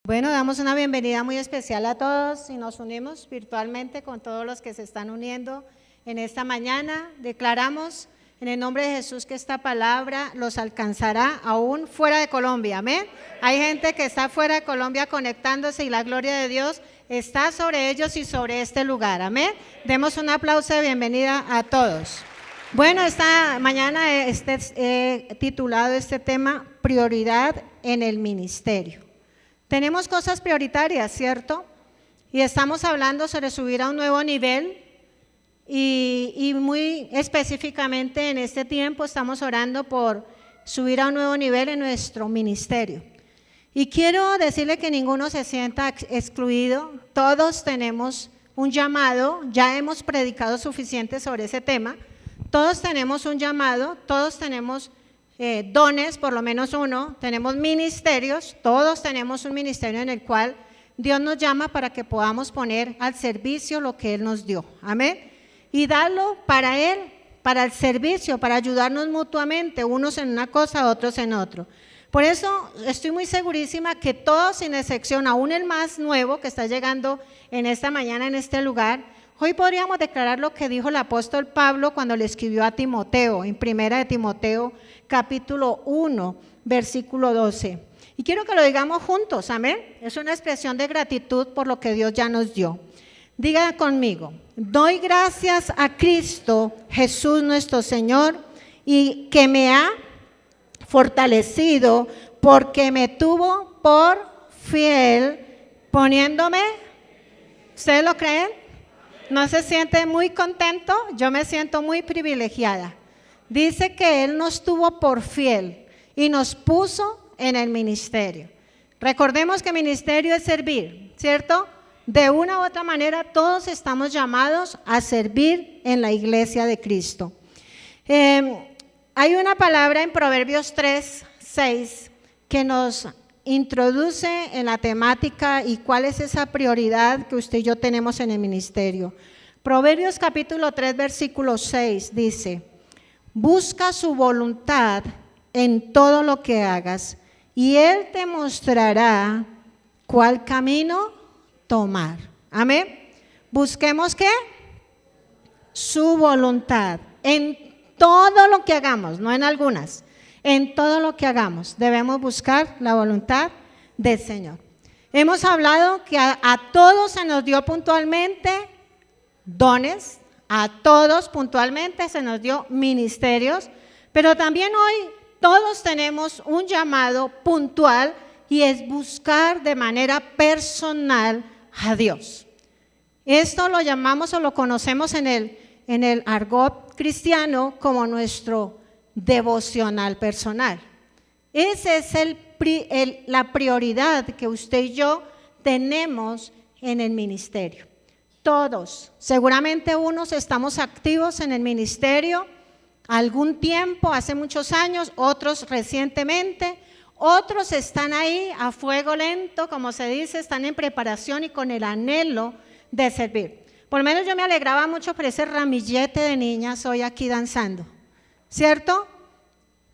Bueno, damos una bienvenida muy especial a todos y nos unimos virtualmente con todos los que se están uniendo en esta mañana. Declaramos en el nombre de Jesús que esta palabra los alcanzará aún fuera de Colombia, amén. Hay gente que está fuera de Colombia conectándose y la gloria de Dios está sobre ellos y sobre este lugar, amén. Demos un aplauso de bienvenida a todos. Bueno, esta mañana he titulado este tema Prioridad en el ministerio. Tenemos cosas prioritarias, ¿cierto? Y estamos hablando sobre subir a un nuevo nivel y muy específicamente en este tiempo estamos orando por subir a un nuevo nivel en nuestro ministerio. Y quiero decirle que ninguno se sienta excluido, todos tenemos un llamado, ya hemos predicado suficiente sobre ese tema, todos tenemos un llamado, todos tenemos dones, por lo menos uno, tenemos ministerios, todos tenemos un ministerio en el cual Dios nos llama para que podamos poner al servicio lo que Él nos dio, amén, y darlo para Él, para el servicio, para ayudarnos mutuamente, unos en una cosa, otros en otro. Por eso estoy muy segurísima que todos sin excepción, aún el más nuevo que está llegando en esta mañana en este lugar, hoy podríamos declarar lo que dijo el apóstol Pablo cuando le escribió a Timoteo, en primera de Timoteo, capítulo 1, versículo 12. Y quiero que lo digamos juntos, amén. Es una expresión de gratitud por lo que Dios ya nos dio. Diga conmigo, doy gracias a Cristo Jesús nuestro Señor y que me ha fortalecido porque me tuvo por fiel poniéndome, ¿ustedes lo creen? ¿No se siente muy contento? Yo me siento muy privilegiada. Dice que Él nos tuvo por fiel y nos puso en el ministerio. Recordemos que ministerio es servir, ¿cierto? De una u otra manera todos estamos llamados a servir en la iglesia de Cristo. Hay una palabra en Proverbios 3:6 que nos introduce en la temática y cuál es esa prioridad que usted y yo tenemos en el ministerio. Proverbios capítulo 3 versículo 6 dice: busca su voluntad en todo lo que hagas y Él te mostrará cuál camino tomar. Amén. Busquemos ¿qué? Su voluntad en todo lo que hagamos, no en algunas. En todo lo que hagamos debemos buscar la voluntad del Señor. Hemos hablado que a todos se nos dio puntualmente dones, a todos puntualmente se nos dio ministerios, pero también hoy todos tenemos un llamado puntual y es buscar de manera personal a Dios. Esto lo llamamos o lo conocemos en el argot cristiano como nuestro devocional personal. Esa es la prioridad que usted y yo tenemos en el ministerio. Todos, seguramente unos estamos activos en el ministerio algún tiempo, hace muchos años, otros recientemente, otros están ahí a fuego lento, como se dice, están en preparación y con el anhelo de servir. Por lo menos yo me alegraba mucho por ese ramillete de niñas hoy aquí danzando. ¿Cierto?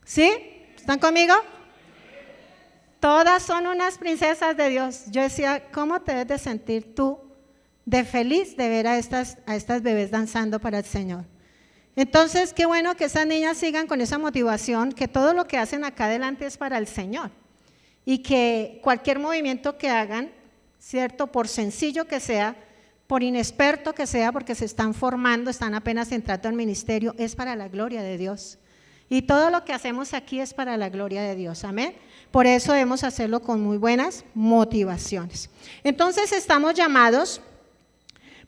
¿Sí? ¿Están conmigo? Todas son unas princesas de Dios. Yo decía, ¿cómo te debes de sentir tú de feliz de ver a estas bebés danzando para el Señor? Entonces, qué bueno que esas niñas sigan con esa motivación, que todo lo que hacen acá adelante es para el Señor. Y que cualquier movimiento que hagan, ¿cierto? Por sencillo que sea, por inexperto que sea, porque se están formando, están apenas entrando al ministerio, es para la gloria de Dios. Y todo lo que hacemos aquí es para la gloria de Dios, amén. Por eso debemos hacerlo con muy buenas motivaciones. Entonces estamos llamados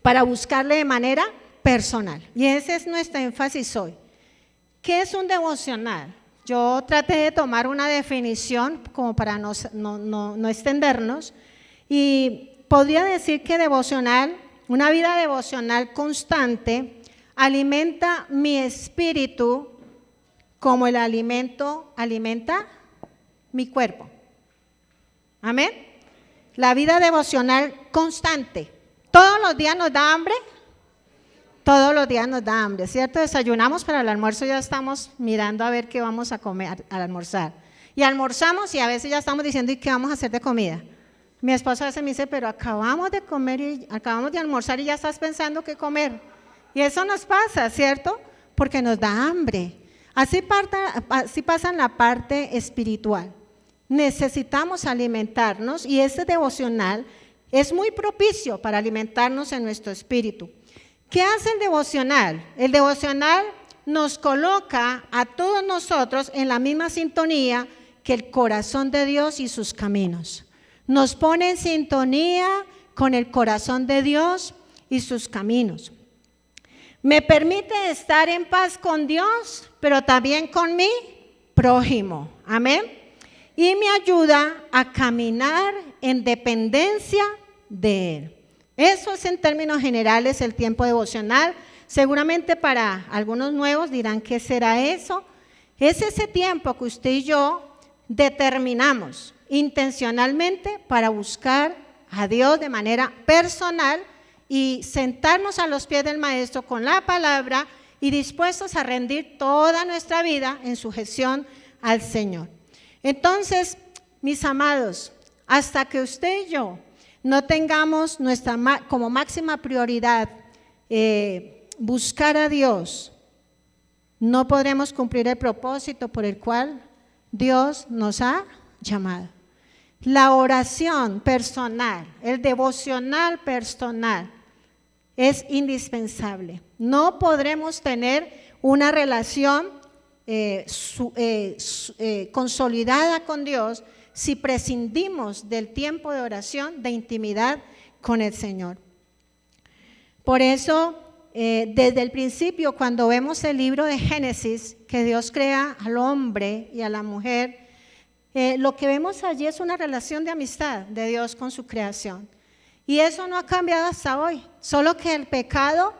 para buscarle de manera personal. Y ese es nuestro énfasis hoy. ¿Qué es un devocional? Yo traté de tomar una definición como para no extendernos y podría decir que devocional, una vida devocional constante, alimenta mi espíritu como el alimento alimenta mi cuerpo. Amén. La vida devocional constante. ¿Todos los días nos da hambre? Todos los días nos da hambre, ¿cierto? Desayunamos, pero al almuerzo ya estamos mirando a ver qué vamos a comer al almorzar. Y almorzamos y a veces ya estamos diciendo, ¿y qué vamos a hacer de comida? Mi esposa a veces me dice, pero acabamos de comer y acabamos de almorzar y ya estás pensando qué comer. Y eso nos pasa, ¿cierto? Porque nos da hambre. Así pasa en la parte espiritual. Necesitamos alimentarnos y este devocional es muy propicio para alimentarnos en nuestro espíritu. ¿Qué hace el devocional? El devocional nos coloca a todos nosotros en la misma sintonía que el corazón de Dios y sus caminos. Nos pone en sintonía con el corazón de Dios y sus caminos. Me permite estar en paz con Dios, pero también con mi prójimo. Amén. Y me ayuda a caminar en dependencia de Él. Eso es en términos generales el tiempo devocional. Seguramente para algunos nuevos dirán, ¿qué será eso? Es ese tiempo que usted y yo determinamos intencionalmente para buscar a Dios de manera personal y sentarnos a los pies del Maestro con la palabra y dispuestos a rendir toda nuestra vida en sujeción al Señor. Entonces, mis amados, hasta que usted y yo no tengamos como máxima prioridad buscar a Dios, no podremos cumplir el propósito por el cual Dios nos ha llamado. La oración personal, el devocional personal es indispensable. No podremos tener una relación consolidada con Dios si prescindimos del tiempo de oración, de intimidad con el Señor. Por eso, desde el principio, cuando vemos el libro de Génesis, que Dios crea al hombre y a la mujer, lo que vemos allí es una relación de amistad de Dios con su creación. Y eso no ha cambiado hasta hoy, solo que el pecado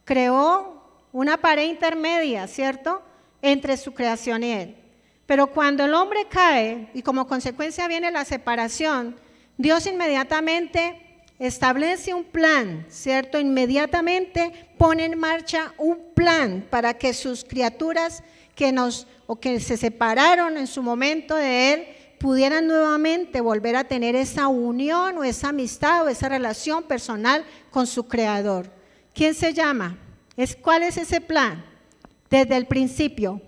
creó una pared intermedia, ¿cierto?, entre su creación y Él. Pero cuando el hombre cae y como consecuencia viene la separación, Dios inmediatamente establece un plan, ¿cierto? Inmediatamente pone en marcha un plan para que sus criaturas que se separaron en su momento de Él pudieran nuevamente volver a tener esa unión o esa amistad o esa relación personal con su Creador. ¿Quién se llama? ¿Cuál es ese plan? Desde el principio,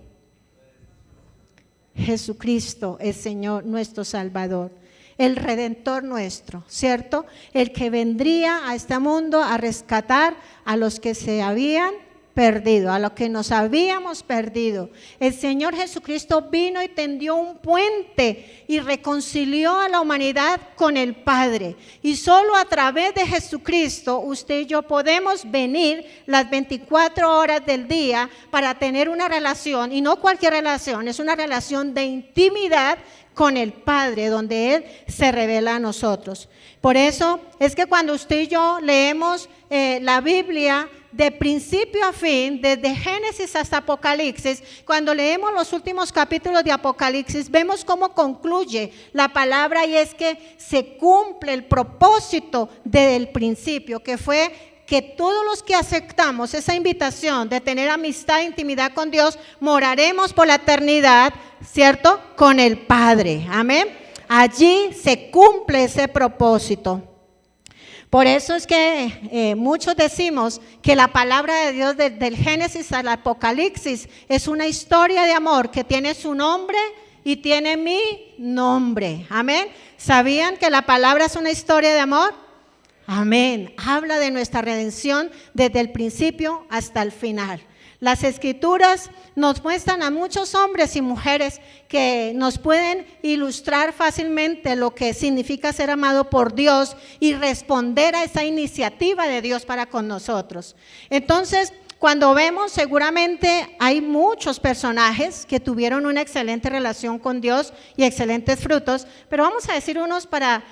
Jesucristo, el Señor, nuestro Salvador, el Redentor nuestro, ¿cierto? El que vendría a este mundo a rescatar a los que se habían perdido, a los que nos habíamos perdido. El Señor Jesucristo vino y tendió un puente y reconcilió a la humanidad con el Padre. Y solo a través de Jesucristo usted y yo podemos venir las 24 horas del día para tener una relación, y no cualquier relación, es una relación de intimidad con el Padre, donde Él se revela a nosotros. Por eso es que cuando usted y yo leemos la Biblia de principio a fin, desde Génesis hasta Apocalipsis, cuando leemos los últimos capítulos de Apocalipsis, vemos cómo concluye la palabra, y es que se cumple el propósito desde el principio, que fue que todos los que aceptamos esa invitación de tener amistad e intimidad con Dios, moraremos por la eternidad, ¿cierto?, con el Padre. Amén. Allí se cumple ese propósito. Por eso es que muchos decimos que la palabra de Dios del Génesis al Apocalipsis es una historia de amor que tiene su nombre y tiene mi nombre. Amén. ¿Sabían que la palabra es una historia de amor? Amén. Habla de nuestra redención desde el principio hasta el final. Las Escrituras nos muestran a muchos hombres y mujeres que nos pueden ilustrar fácilmente lo que significa ser amado por Dios y responder a esa iniciativa de Dios para con nosotros. Entonces, cuando vemos, seguramente hay muchos personajes que tuvieron una excelente relación con Dios y excelentes frutos, pero vamos a decir unos para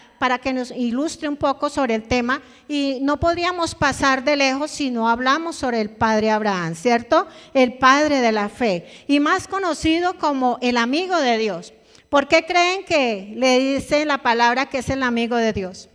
que nos ilustre un poco sobre el tema, y no podríamos pasar de lejos si no hablamos sobre el padre Abraham, ¿cierto? El padre de la fe, y más conocido como el amigo de Dios. ¿Por qué creen que le dice la palabra que es el amigo de Dios?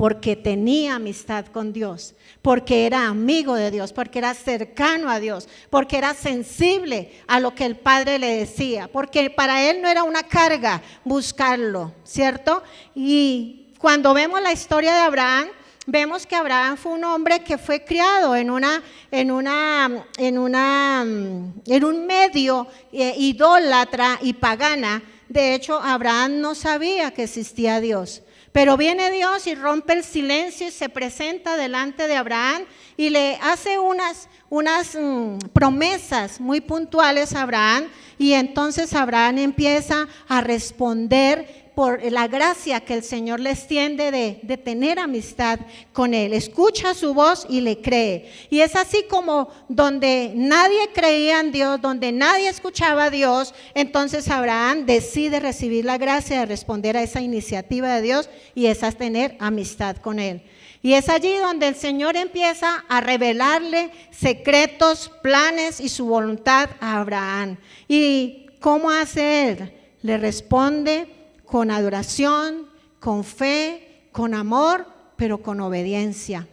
porque tenía amistad con Dios, porque era amigo de Dios, porque era cercano a Dios, porque era sensible a lo que el Padre le decía, porque para él no era una carga buscarlo, ¿cierto? Y cuando vemos la historia de Abraham, vemos que Abraham fue un hombre que fue criado en un medio idólatra y pagana. De hecho, Abraham no sabía que existía Dios. Pero viene Dios y rompe el silencio y se presenta delante de Abraham y le hace unas promesas muy puntuales a Abraham, y entonces Abraham empieza a responder por la gracia que el Señor le extiende de tener amistad con Él. Escucha su voz y le cree. Y es así como donde nadie creía en Dios, donde nadie escuchaba a Dios, entonces Abraham decide recibir la gracia de responder a esa iniciativa de Dios, y esa es tener amistad con Él. Y es allí donde el Señor empieza a revelarle secretos, planes y su voluntad a Abraham. ¿Y cómo hace Él? Le responde con adoración, con fe, con amor, pero con obediencia.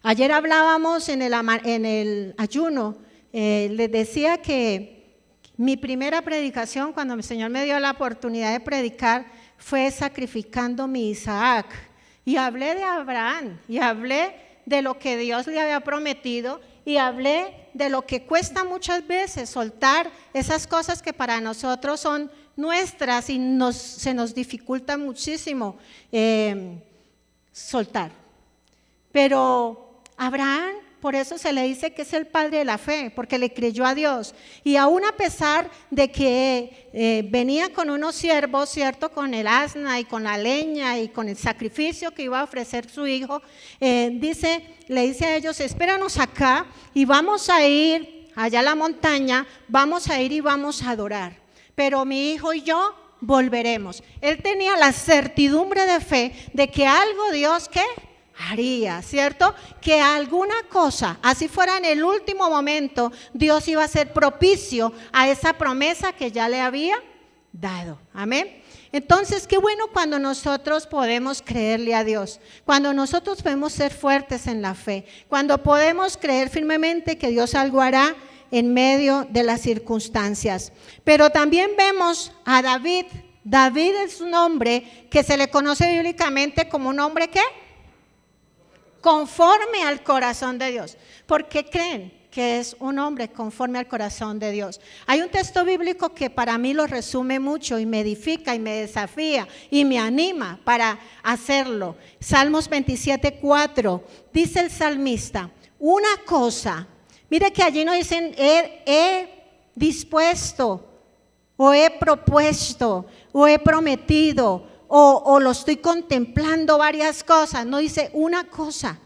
Ayer hablábamos en el ayuno, les decía que mi primera predicación, cuando el Señor me dio la oportunidad de predicar, fue sacrificando mi Isaac. Y hablé de Abraham, y hablé de lo que Dios le había prometido, y hablé de lo que cuesta muchas veces soltar esas cosas que para nosotros son nuestras y se nos dificulta muchísimo soltar. Pero Abraham, por eso se le dice que es el padre de la fe, porque le creyó a Dios. Y aún a pesar de que venía con unos siervos, ¿cierto? Con el asna y con la leña y con el sacrificio que iba a ofrecer su hijo, le dice a ellos: espéranos acá y vamos a ir allá a la montaña, vamos a ir y vamos a adorar. Pero mi hijo y yo volveremos. Él tenía la certidumbre de fe de que algo Dios, ¿qué? Haría, ¿cierto? Que alguna cosa, así fuera en el último momento, Dios iba a ser propicio a esa promesa que ya le había dado. Amén. Entonces, qué bueno cuando nosotros podemos creerle a Dios, cuando nosotros podemos ser fuertes en la fe, cuando podemos creer firmemente que Dios algo hará en medio de las circunstancias. Pero también vemos a David. David es un hombre que se le conoce bíblicamente como un hombre ¿qué? Conforme al corazón de Dios. ¿Por qué creen que es un hombre conforme al corazón de Dios? Hay un texto bíblico que para mí lo resume mucho y me edifica y me desafía y me anima para hacerlo. Salmos 27:4, dice el salmista: una cosa, mire que allí no dicen he dispuesto o he propuesto o he prometido o lo estoy contemplando varias cosas, no, dice una cosa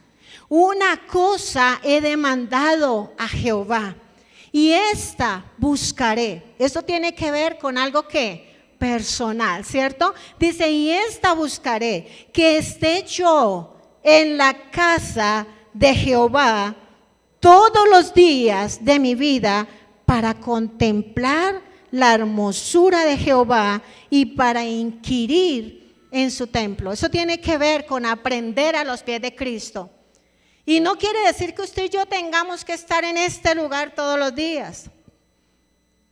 he demandado a Jehová y esta buscaré. Esto tiene que ver con algo que personal, ¿cierto? Dice: y esta buscaré, que esté yo en la casa de Jehová todos los días de mi vida, para contemplar la hermosura de Jehová y para inquirir en su templo. Eso tiene que ver con aprender a los pies de Cristo. Y no quiere decir que usted y yo tengamos que estar en este lugar todos los días.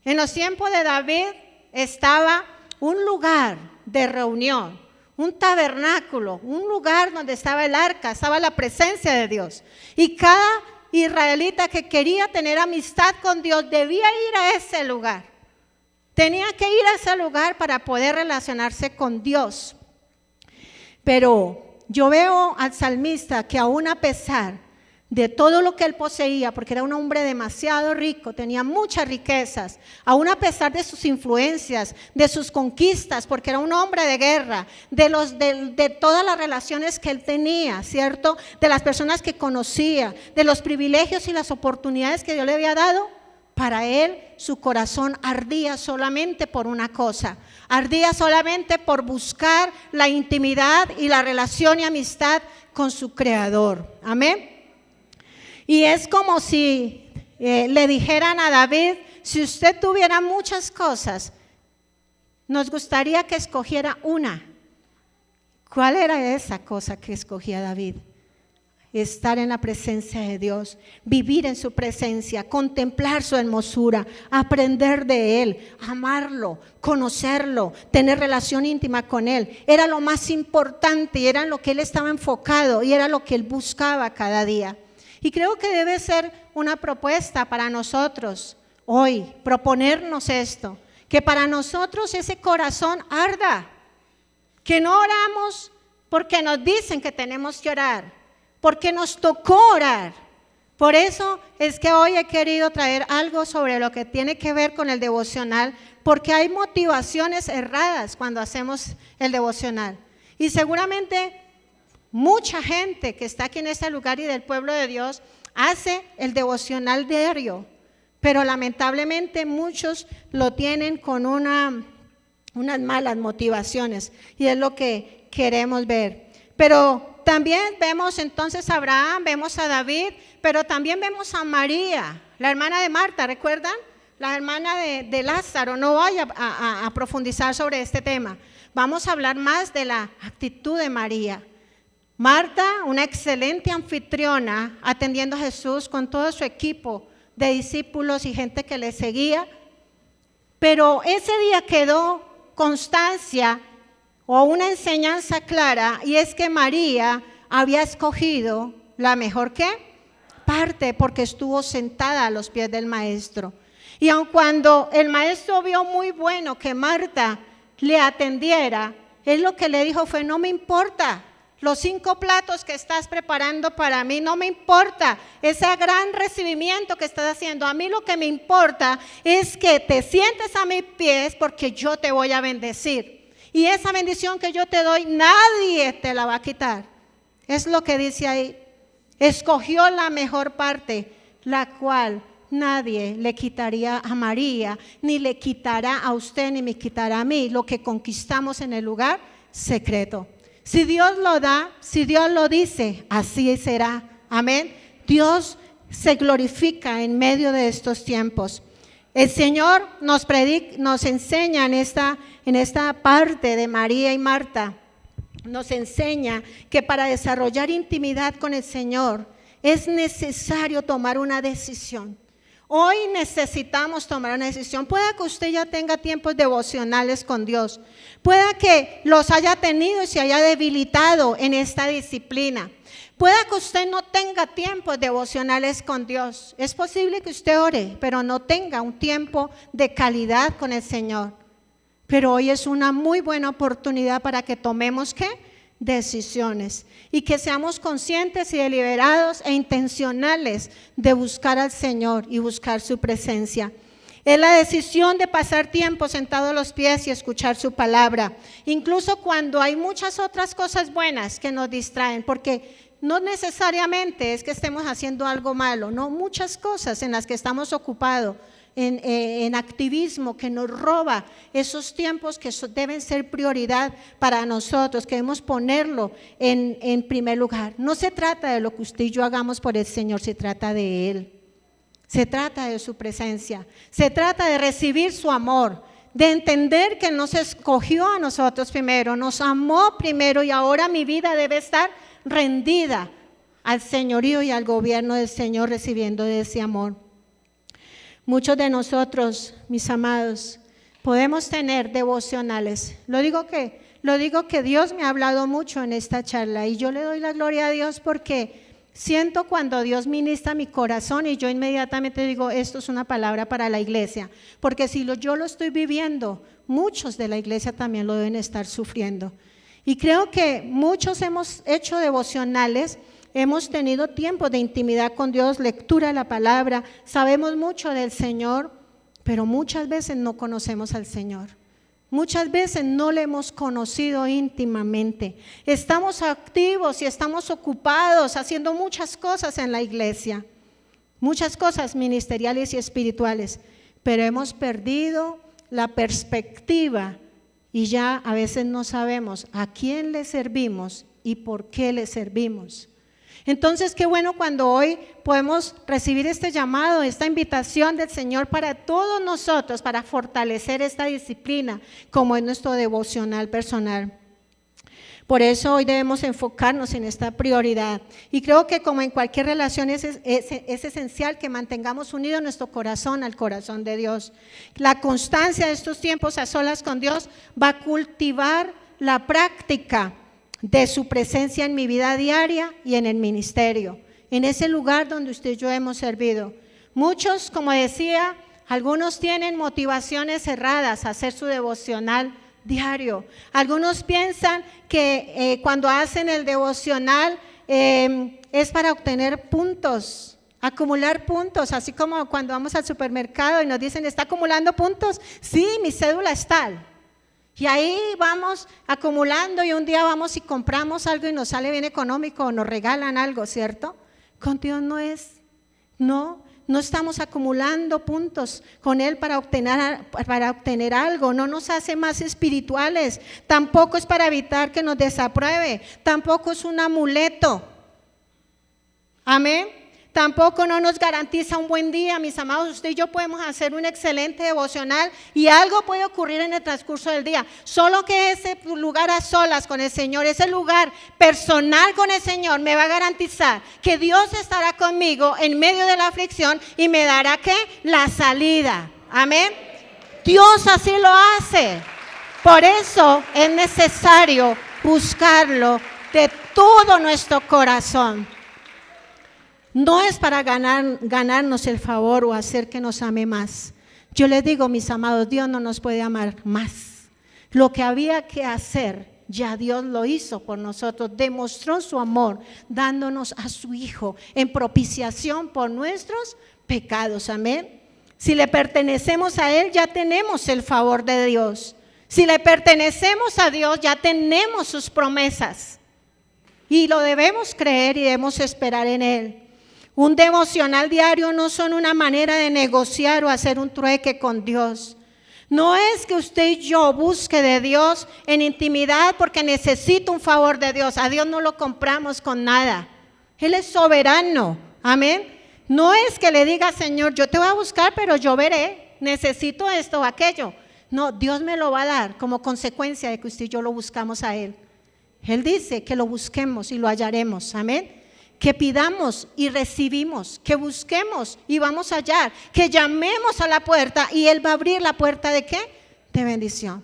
En los tiempos de David estaba un lugar de reunión, un tabernáculo, un lugar donde estaba el arca, estaba la presencia de Dios. Y cada israelita que quería tener amistad con Dios debía ir a ese lugar. Tenía que ir a ese lugar para poder relacionarse con Dios. Pero yo veo al salmista que aún a pesar de todo lo que él poseía, porque era un hombre demasiado rico, tenía muchas riquezas, aún a pesar de sus influencias, de sus conquistas, porque era un hombre de guerra, de todas las relaciones que él tenía, ¿cierto? De las personas que conocía, de los privilegios y las oportunidades que Dios le había dado, para él su corazón ardía solamente por una cosa, ardía solamente por buscar la intimidad y la relación y amistad con su Creador. Amén. Y es como si le dijeran a David: si usted tuviera muchas cosas, nos gustaría que escogiera una. ¿Cuál era esa cosa que escogía David? Estar en la presencia de Dios, vivir en su presencia, contemplar su hermosura, aprender de Él, amarlo, conocerlo, tener relación íntima con Él. Era lo más importante y era lo que Él estaba enfocado y era lo que Él buscaba cada día. Y creo que debe ser una propuesta para nosotros hoy, proponernos esto, que para nosotros ese corazón arda, que no oramos porque nos dicen que tenemos que orar, porque nos tocó orar. Por eso es que hoy he querido traer algo sobre lo que tiene que ver con el devocional, porque hay motivaciones erradas cuando hacemos el devocional. Y seguramente mucha gente que está aquí en este lugar y del pueblo de Dios hace el devocional diario, pero lamentablemente muchos lo tienen con unas malas motivaciones, y es lo que queremos ver. Pero también vemos entonces a Abraham, vemos a David, pero también vemos a María, la hermana de Marta, ¿recuerdan? La hermana de Lázaro. No voy a profundizar sobre este tema. Vamos a hablar más de la actitud de María. Marta, una excelente anfitriona, atendiendo a Jesús con todo su equipo de discípulos y gente que le seguía. Pero ese día quedó constancia o una enseñanza clara, y es que María había escogido la mejor ¿qué? Parte, porque estuvo sentada a los pies del maestro. Y aun cuando el maestro vio muy bueno que Marta le atendiera, él lo que le dijo fue: no me importa los 5 platos que estás preparando para mí, no me importa ese gran recibimiento que estás haciendo, a mí lo que me importa es que te sientes a mis pies, porque yo te voy a bendecir. Y esa bendición que yo te doy, nadie te la va a quitar. Es lo que dice ahí. Escogió la mejor parte, la cual nadie le quitaría a María, ni le quitará a usted, ni me quitará a mí, lo que conquistamos en el lugar secreto. Si Dios lo da, si Dios lo dice, así será. Amén. Dios se glorifica en medio de estos tiempos. El Señor nos enseña en esta parte de María y Marta, nos enseña que para desarrollar intimidad con el Señor es necesario tomar una decisión. Hoy necesitamos tomar una decisión. Pueda que usted ya tenga tiempos devocionales con Dios, pueda que los haya tenido y se haya debilitado en esta disciplina. Pueda que usted no tenga tiempos devocionales con Dios. Es posible que usted ore, pero no tenga un tiempo de calidad con el Señor. Pero hoy es una muy buena oportunidad para que tomemos ¿qué? Decisiones, y que seamos conscientes y deliberados e intencionales de buscar al Señor y buscar su presencia. Es la decisión de pasar tiempo sentado a los pies y escuchar su palabra, incluso cuando hay muchas otras cosas buenas que nos distraen, porque no necesariamente es que estemos haciendo algo malo, no, muchas cosas en las que estamos ocupados, en activismo que nos roba esos tiempos que deben ser prioridad para nosotros, que debemos ponerlo en primer lugar. No se trata de lo que usted y yo hagamos por el Señor, se trata de Él, se trata de su presencia, se trata de recibir su amor, de entender que nos escogió a nosotros primero, nos amó primero, y ahora mi vida debe estar rendida al señorío y al gobierno del Señor, recibiendo de ese amor. Muchos de nosotros, mis amados, podemos tener devocionales. Lo digo que Dios me ha hablado mucho en esta charla, y yo le doy la gloria a Dios porque siento cuando Dios ministra mi corazón y yo inmediatamente digo: esto es una palabra para la iglesia, porque si yo lo estoy viviendo, muchos de la iglesia también lo deben estar sufriendo. Y creo que muchos hemos hecho devocionales, hemos tenido tiempo de intimidad con Dios, lectura de la palabra, sabemos mucho del Señor, pero muchas veces no conocemos al Señor. Muchas veces no le hemos conocido íntimamente. Estamos activos y estamos ocupados haciendo muchas cosas en la iglesia, muchas cosas ministeriales y espirituales, pero hemos perdido la perspectiva y ya a veces no sabemos a quién le servimos y por qué le servimos. Entonces, qué bueno cuando hoy podemos recibir este llamado, esta invitación del Señor para todos nosotros, para fortalecer esta disciplina como es nuestro devocional personal. Por eso hoy debemos enfocarnos en esta prioridad. Y creo que como en cualquier relación es esencial que mantengamos unido nuestro corazón al corazón de Dios. La constancia de estos tiempos a solas con Dios va a cultivar la práctica de su presencia en mi vida diaria y en el ministerio, en ese lugar donde usted y yo hemos servido. Muchos, como decía, algunos tienen motivaciones erradas a hacer su devocional diario. Algunos piensan que cuando hacen el devocional es para obtener puntos, acumular puntos, así como cuando vamos al supermercado y nos dicen, ¿está acumulando puntos? Sí, mi cédula es tal. Y ahí vamos acumulando y un día vamos y compramos algo y nos sale bien económico o nos regalan algo, ¿cierto? Con Dios no es, no estamos acumulando puntos con Él para obtener algo, no nos hace más espirituales, tampoco es para evitar que nos desapruebe, tampoco es un amuleto, amén. Tampoco no nos garantiza un buen día, mis amados. Usted y yo podemos hacer un excelente devocional y algo puede ocurrir en el transcurso del día. Solo que ese lugar a solas con el Señor, ese lugar personal con el Señor me va a garantizar que Dios estará conmigo en medio de la aflicción y me dará ¿qué? La salida. Amén. Dios así lo hace. Por eso es necesario buscarlo de todo nuestro corazón. No es para ganarnos el favor o hacer que nos ame más. Yo les digo, mis amados, Dios no nos puede amar más. Lo que había que hacer, ya Dios lo hizo por nosotros. Demostró su amor dándonos a su Hijo en propiciación por nuestros pecados. Amén. Si le pertenecemos a Él, ya tenemos el favor de Dios. Si le pertenecemos a Dios, ya tenemos sus promesas. Y lo debemos creer y debemos esperar en Él. Un devocional diario no son una manera de negociar o hacer un trueque con Dios. No es que usted y yo busque de Dios en intimidad porque necesito un favor de Dios. A Dios no lo compramos con nada. Él es soberano. Amén. No es que le diga, Señor, yo te voy a buscar, pero yo veré. Necesito esto o aquello. No, Dios me lo va a dar como consecuencia de que usted y yo lo buscamos a Él. Él dice que lo busquemos y lo hallaremos. Amén. Que pidamos y recibimos, que busquemos y vamos a hallar, que llamemos a la puerta y Él va a abrir la puerta ¿de qué? De bendición.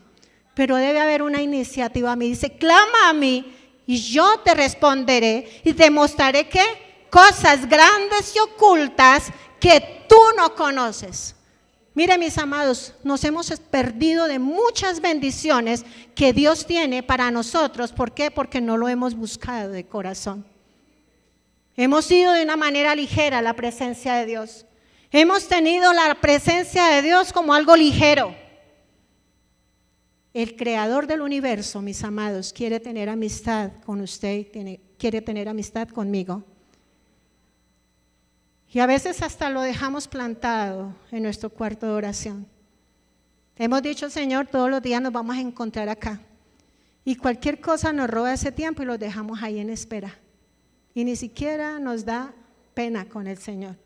Pero debe haber una iniciativa. Me dice, clama a mí y yo te responderé y te mostraré ¿qué? Cosas grandes y ocultas que tú no conoces. Mire, mis amados, nos hemos perdido de muchas bendiciones que Dios tiene para nosotros. ¿Por qué? Porque no lo hemos buscado de corazón. Hemos ido de una manera ligera a la presencia de Dios. Hemos tenido la presencia de Dios como algo ligero. El creador del universo, mis amados, quiere tener amistad con usted, quiere tener amistad conmigo. Y a veces hasta lo dejamos plantado en nuestro cuarto de oración. Hemos dicho, Señor, todos los días nos vamos a encontrar acá. Y cualquier cosa nos roba ese tiempo y lo dejamos ahí en espera. Y ni siquiera nos da pena con el Señor.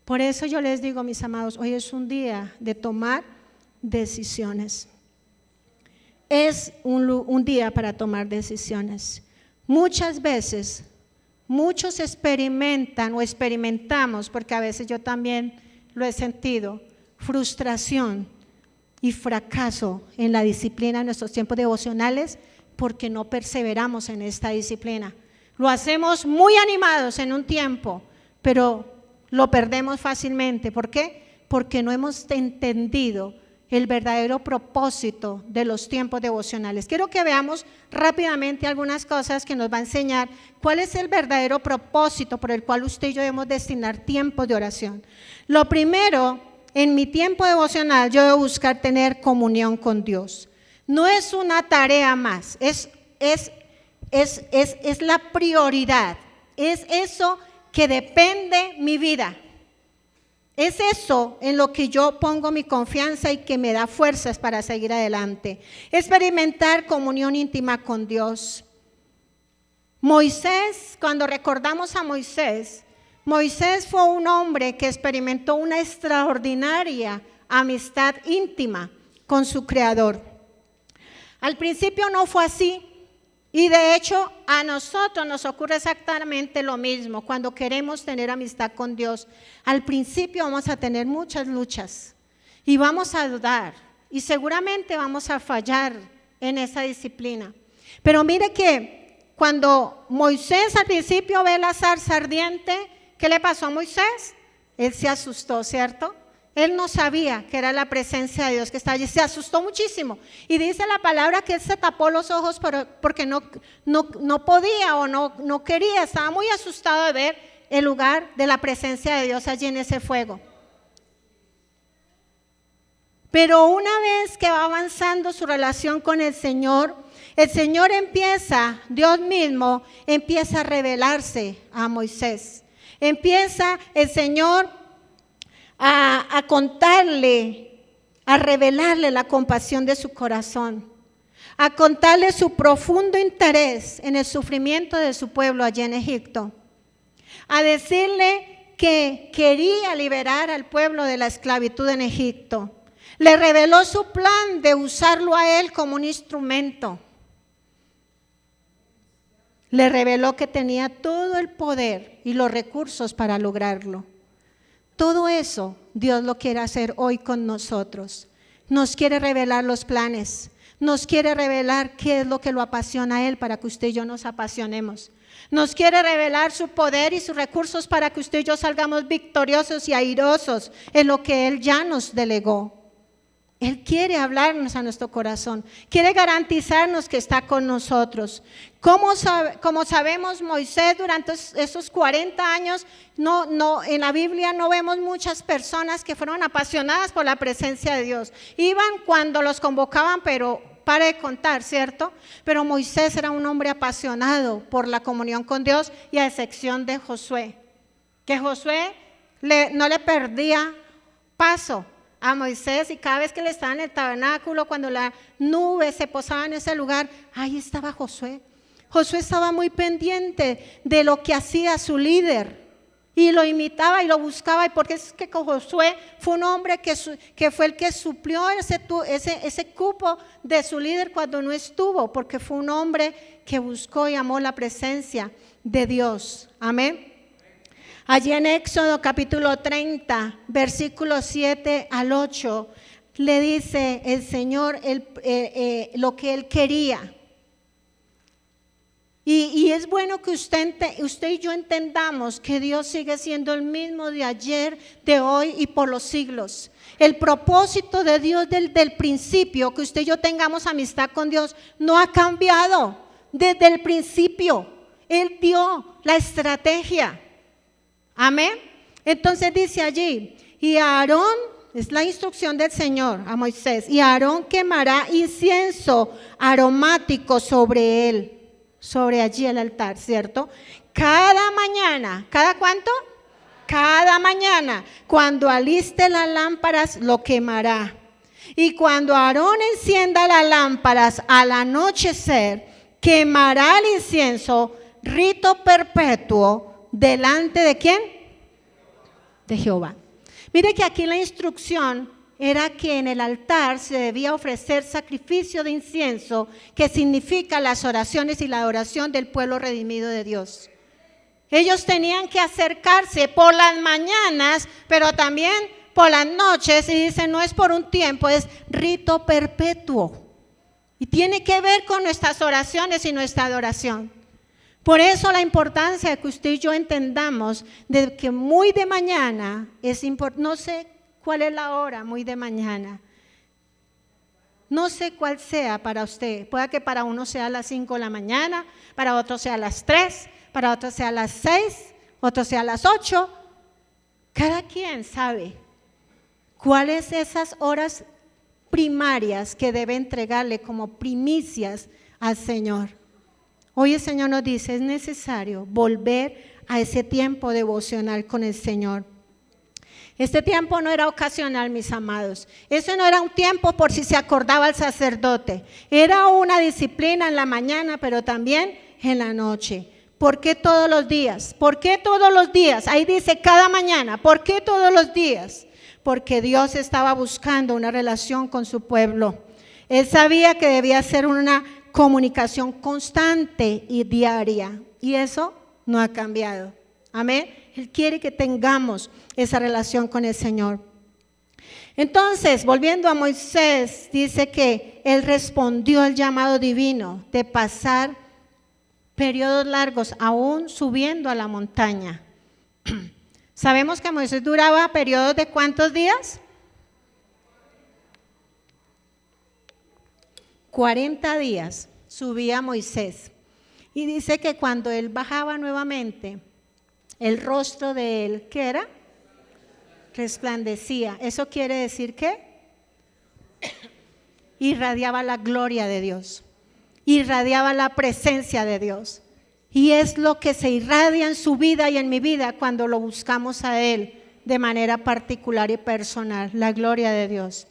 Por eso yo les digo, mis amados, hoy es un día de tomar decisiones. Es un día para tomar decisiones. Muchas veces, muchos experimentan o experimentamos, porque a veces yo también lo he sentido, frustración y fracaso en la disciplina de nuestros tiempos devocionales porque no perseveramos en esta disciplina. Lo hacemos muy animados en un tiempo, pero lo perdemos fácilmente. ¿Por qué? Porque no hemos entendido el verdadero propósito de los tiempos devocionales. Quiero que veamos rápidamente algunas cosas que nos va a enseñar cuál es el verdadero propósito por el cual usted y yo debemos destinar tiempos de oración. Lo primero, en mi tiempo devocional yo debo buscar tener comunión con Dios. No es una tarea más, es la prioridad, es eso que depende mi vida, es eso en lo que yo pongo mi confianza y que me da fuerzas para seguir adelante. Experimentar comunión íntima con Dios. Moisés, cuando recordamos a Moisés fue un hombre que experimentó una extraordinaria amistad íntima con su Creador. Al principio no fue así. Y de hecho, a nosotros nos ocurre exactamente lo mismo cuando queremos tener amistad con Dios. Al principio vamos a tener muchas luchas y vamos a dudar y seguramente vamos a fallar en esa disciplina. Pero mire que cuando Moisés al principio ve la zarza ardiente, ¿qué le pasó a Moisés? Él se asustó, ¿cierto? Él no sabía que era la presencia de Dios que estaba allí, se asustó muchísimo. Y dice la palabra que él se tapó los ojos porque no podía o no quería, estaba muy asustado de ver el lugar de la presencia de Dios allí en ese fuego. Pero una vez que va avanzando su relación con el Señor empieza, Dios mismo empieza a revelarse a Moisés. Empieza el Señor a contarle, a revelarle la compasión de su corazón, a contarle su profundo interés en el sufrimiento de su pueblo allá en Egipto, a decirle que quería liberar al pueblo de la esclavitud en Egipto. Le reveló su plan de usarlo a él como un instrumento. Le reveló que tenía todo el poder y los recursos para lograrlo. Todo eso Dios lo quiere hacer hoy con nosotros. Nos quiere revelar los planes. Nos quiere revelar qué es lo que lo apasiona a Él para que usted y yo nos apasionemos. Nos quiere revelar su poder y sus recursos para que usted y yo salgamos victoriosos y airosos en lo que Él ya nos delegó. Él quiere hablarnos a nuestro corazón, quiere garantizarnos que está con nosotros. Como sabemos, Moisés durante esos 40 años, en la Biblia no vemos muchas personas que fueron apasionadas por la presencia de Dios. Iban cuando los convocaban, pero para de contar, ¿cierto? Pero Moisés era un hombre apasionado por la comunión con Dios, y a excepción de Josué, que Josué no le perdía paso a Moisés, y cada vez que él estaba en el tabernáculo, cuando la nube se posaba en ese lugar, ahí estaba Josué. Josué estaba muy pendiente de lo que hacía su líder y lo imitaba y lo buscaba, y porque es que Josué fue un hombre que fue el que suplió ese cupo de su líder cuando no estuvo, porque fue un hombre que buscó y amó la presencia de Dios. Amén. Allí en Éxodo capítulo 30, versículos 7 al 8, le dice el Señor lo que Él quería. Y es bueno que usted y yo entendamos que Dios sigue siendo el mismo de ayer, de hoy y por los siglos. El propósito de Dios desde el principio, que usted y yo tengamos amistad con Dios, no ha cambiado desde el principio. Él dio la estrategia. Amén. Entonces dice allí, y Aarón, es la instrucción del Señor a Moisés, y Aarón quemará incienso aromático sobre él, sobre allí el altar, ¿cierto? Cada mañana, ¿cada cuánto? Cada mañana, cuando aliste las lámparas, lo quemará. Y cuando Aarón encienda las lámparas al anochecer, quemará el incienso, rito perpetuo, ¿delante de quién? De Jehová. Mire que aquí la instrucción era que en el altar se debía ofrecer sacrificio de incienso, que significa las oraciones y la adoración del pueblo redimido de Dios. Ellos tenían que acercarse por las mañanas, pero también por las noches, y dice, no es por un tiempo, es rito perpetuo. Y tiene que ver con nuestras oraciones y nuestra adoración. Por eso la importancia de que usted y yo entendamos de que muy de mañana es importante. No sé cuál es la hora muy de mañana. No sé cuál sea para usted. Puede que para uno sea a las 5 de la mañana, para otro sea a las 3, para otro sea a las 6, otro sea a las 8. Cada quien sabe cuáles esas horas primarias que debe entregarle como primicias al Señor. Hoy el Señor nos dice, es necesario volver a ese tiempo devocional con el Señor. Este tiempo no era ocasional, mis amados. Eso no era un tiempo por si se acordaba el sacerdote. Era una disciplina en la mañana, pero también en la noche. ¿Por qué todos los días? ¿Por qué todos los días? Ahí dice cada mañana. ¿Por qué todos los días? Porque Dios estaba buscando una relación con su pueblo. Él sabía que debía ser una comunicación constante y diaria. Y eso no ha cambiado. Amén. Él quiere que tengamos esa relación con el Señor. Entonces, volviendo a Moisés, dice que él respondió al llamado divino de pasar periodos largos, aún subiendo a la montaña. Sabemos que Moisés duraba periodos de ¿cuántos días? 40 días subía Moisés. Y dice que cuando él bajaba nuevamente, el rostro de él, ¿qué era? Resplandecía. ¿Eso quiere decir qué? Irradiaba la gloria de Dios, irradiaba la presencia de Dios. Y es lo que se irradia en su vida y en mi vida cuando lo buscamos a Él de manera particular y personal, la gloria de Dios.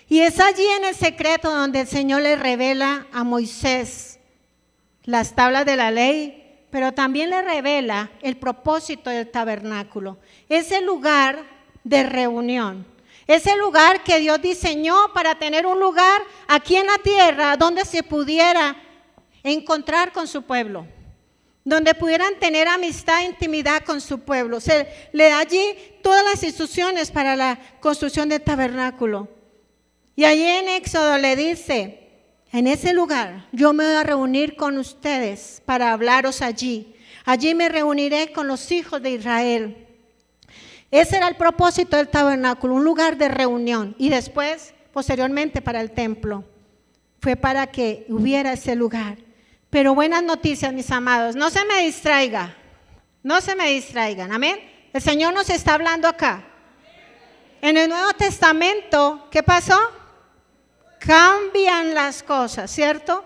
Y es allí en el secreto donde el Señor le revela a Moisés las tablas de la ley, pero también le revela el propósito del tabernáculo. Ese lugar de reunión, ese lugar que Dios diseñó para tener un lugar aquí en la tierra donde se pudiera encontrar con su pueblo, donde pudieran tener amistad e intimidad con su pueblo. Se le da allí todas las instrucciones para la construcción del tabernáculo. Y allí en Éxodo le dice: en ese lugar yo me voy a reunir con ustedes para hablaros allí. Allí me reuniré con los hijos de Israel. Ese era el propósito del tabernáculo, un lugar de reunión. Y después, posteriormente, para el templo. Fue para que hubiera ese lugar. Pero buenas noticias, mis amados. No se me distraiga. No se me distraigan. Amén. El Señor nos está hablando acá. En el Nuevo Testamento, ¿qué pasó? Cambian las cosas, ¿cierto?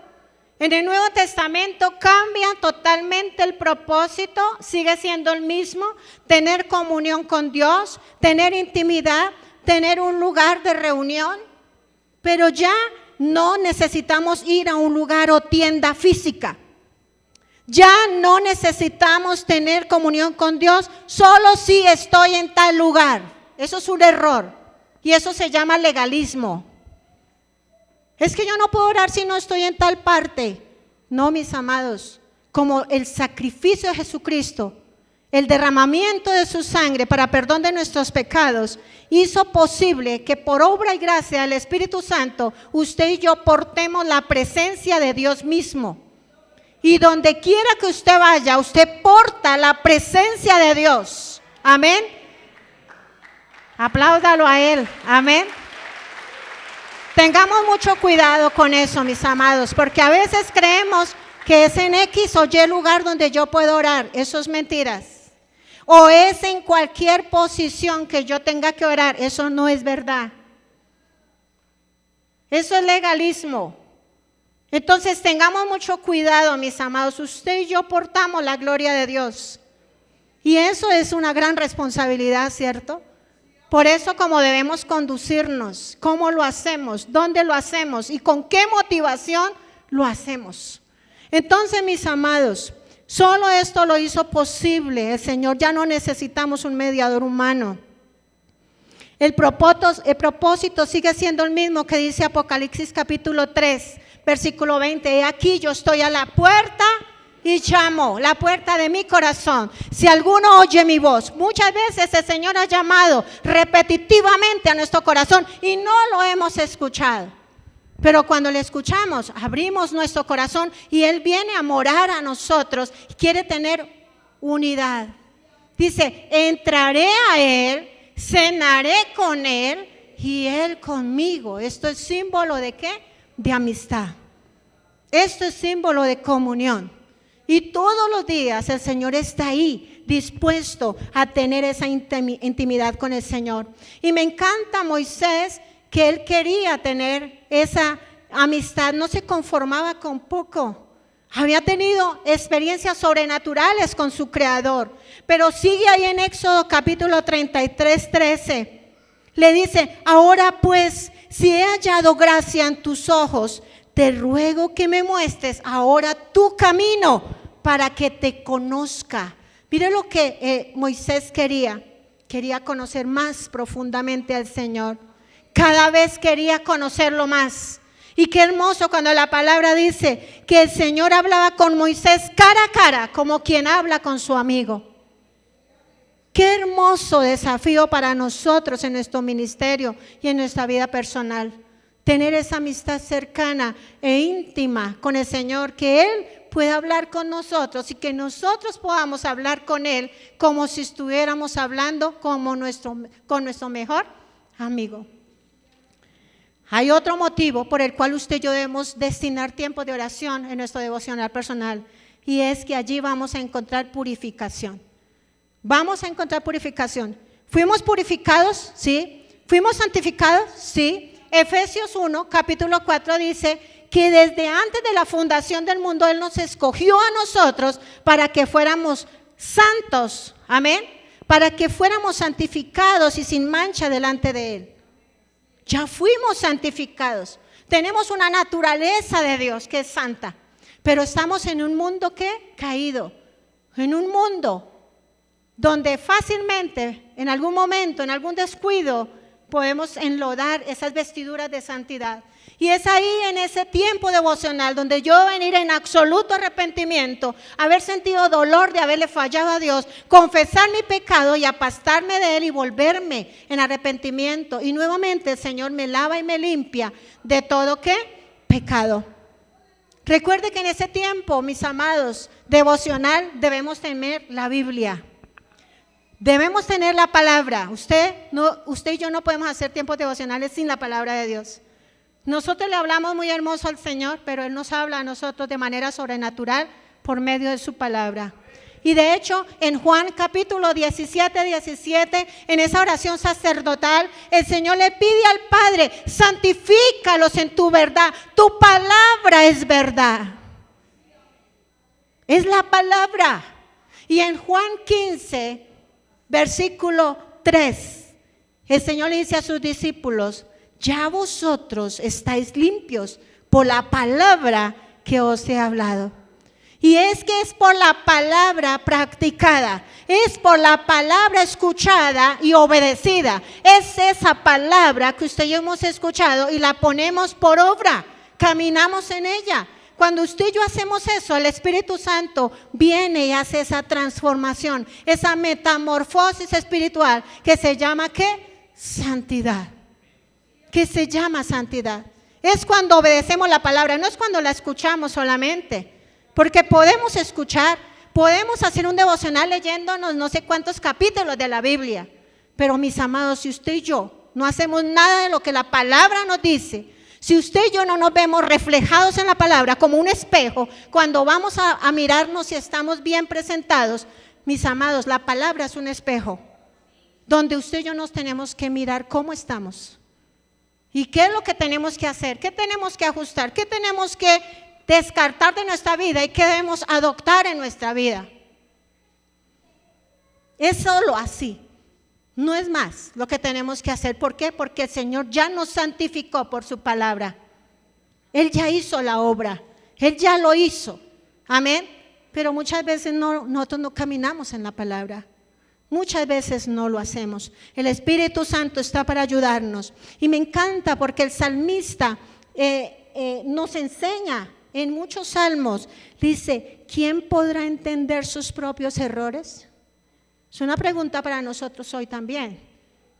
En el Nuevo Testamento cambia totalmente el propósito, sigue siendo el mismo: tener comunión con Dios, tener intimidad, tener un lugar de reunión, pero ya no necesitamos ir a un lugar o tienda física. Ya no necesitamos tener comunión con Dios solo si estoy en tal lugar. Eso es un error y eso se llama legalismo. Es que yo no puedo orar si no estoy en tal parte. No, mis amados, como el sacrificio de Jesucristo, el derramamiento de su sangre para perdón de nuestros pecados, hizo posible que por obra y gracia del Espíritu Santo, usted y yo portemos la presencia de Dios mismo. Y donde quiera que usted vaya, usted porta la presencia de Dios. Amén. Apláudalo a Él. Amén. Tengamos mucho cuidado con eso, mis amados, porque a veces creemos que es en X o Y lugar donde yo puedo orar. Eso es mentiras. O es en cualquier posición que yo tenga que orar. Eso no es verdad. Eso es legalismo. Entonces tengamos mucho cuidado, mis amados. Usted y yo portamos la gloria de Dios. Y eso es una gran responsabilidad, ¿cierto? Por eso, cómo debemos conducirnos, cómo lo hacemos, dónde lo hacemos y con qué motivación lo hacemos. Entonces, mis amados, solo esto lo hizo posible el Señor. Ya no necesitamos un mediador humano. El propósito sigue siendo el mismo que dice Apocalipsis capítulo 3, versículo 20. He aquí yo estoy a la puerta y llamo, la puerta de mi corazón. Si alguno oye mi voz, muchas veces el Señor ha llamado repetitivamente a nuestro corazón y no lo hemos escuchado. Pero cuando le escuchamos, abrimos nuestro corazón y Él viene a morar a nosotros y quiere tener unidad. Dice: entraré a Él, cenaré con Él y Él conmigo. Esto es símbolo de ¿qué? De amistad. Esto es símbolo de comunión. Y todos los días el Señor está ahí, dispuesto a tener esa intimidad con el Señor. Y me encanta Moisés, que él quería tener esa amistad, no se conformaba con poco. Había tenido experiencias sobrenaturales con su Creador. Pero sigue ahí en Éxodo capítulo 33, 13. Le dice: ahora pues, si he hallado gracia en tus ojos, te ruego que me muestres ahora tu camino para que te conozca. Mire lo que Moisés quería conocer más profundamente al Señor. Cada vez quería conocerlo más. Y qué hermoso cuando la palabra dice que el Señor hablaba con Moisés cara a cara, como quien habla con su amigo. Qué hermoso desafío para nosotros en nuestro ministerio y en nuestra vida personal. Tener esa amistad cercana e íntima con el Señor, que Él pueda hablar con nosotros y que nosotros podamos hablar con Él como si estuviéramos hablando con nuestro mejor amigo. Hay otro motivo por el cual usted y yo debemos destinar tiempo de oración en nuestro devocional personal, y es que allí vamos a encontrar purificación. Vamos a encontrar purificación. ¿Fuimos purificados? Sí. ¿Fuimos santificados? Sí. Efesios 1, capítulo 4 dice que desde antes de la fundación del mundo Él nos escogió a nosotros para que fuéramos santos. Amén. Para que fuéramos santificados y sin mancha delante de Él. Ya fuimos santificados. Tenemos una naturaleza de Dios que es santa. Pero estamos en un mundo que caído. En un mundo donde fácilmente, en algún momento, en algún descuido, podemos enlodar esas vestiduras de santidad. Y es ahí, en ese tiempo devocional, donde yo venir en absoluto arrepentimiento, haber sentido dolor de haberle fallado a Dios, confesar mi pecado y apartarme de Él y volverme en arrepentimiento. Y nuevamente el Señor me lava y me limpia de todo, ¿qué? Pecado. Recuerde que en ese tiempo, mis amados, devocional, debemos tener la Biblia. Debemos tener la palabra. Usted y yo no podemos hacer tiempos devocionales sin la palabra de Dios. Nosotros le hablamos muy hermoso al Señor, pero Él nos habla a nosotros de manera sobrenatural por medio de su palabra. Y de hecho, en Juan capítulo 17, en esa oración sacerdotal, el Señor le pide al Padre: santifícalos en tu verdad, tu palabra es verdad. Es la palabra. Y en Juan 15, versículo 3, el Señor le dice a sus discípulos: ya vosotros estáis limpios por la palabra que os he hablado. Y es que es por la palabra practicada, es por la palabra escuchada y obedecida. Es esa palabra que usted y yo hemos escuchado y la ponemos por obra, caminamos en ella. Cuando usted y yo hacemos eso, el Espíritu Santo viene y hace esa transformación, esa metamorfosis espiritual que se llama ¿qué? Santidad. Que se llama santidad. Es cuando obedecemos la palabra, no es cuando la escuchamos solamente. Porque podemos escuchar, podemos hacer un devocional leyéndonos no sé cuántos capítulos de la Biblia. Pero mis amados, si usted y yo no hacemos nada de lo que la palabra nos dice, si usted y yo no nos vemos reflejados en la palabra como un espejo, cuando vamos a mirarnos y estamos bien presentados, mis amados, la palabra es un espejo donde usted y yo nos tenemos que mirar cómo estamos. ¿Y qué es lo que tenemos que hacer? ¿Qué tenemos que ajustar? ¿Qué tenemos que descartar de nuestra vida y qué debemos adoptar en nuestra vida? Es solo así. No es más lo que tenemos que hacer. ¿Por qué? Porque el Señor ya nos santificó por su palabra. Él ya hizo la obra. Él ya lo hizo. Amén. Pero muchas veces nosotros no caminamos en la palabra. Muchas veces no lo hacemos. El Espíritu Santo está para ayudarnos. Y me encanta porque el salmista nos enseña en muchos salmos. Dice: ¿quién podrá entender sus propios errores? Es una pregunta para nosotros hoy también.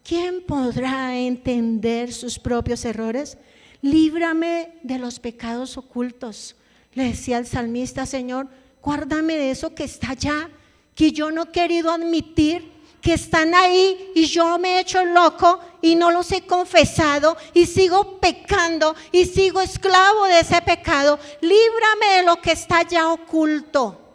¿Quién podrá entender sus propios errores? Líbrame de los pecados ocultos. Le decía el salmista: Señor, guárdame de eso que está allá, que yo no he querido admitir, que están ahí y yo me he hecho loco y no los he confesado y sigo pecando y sigo esclavo de ese pecado. Líbrame de lo que está allá oculto.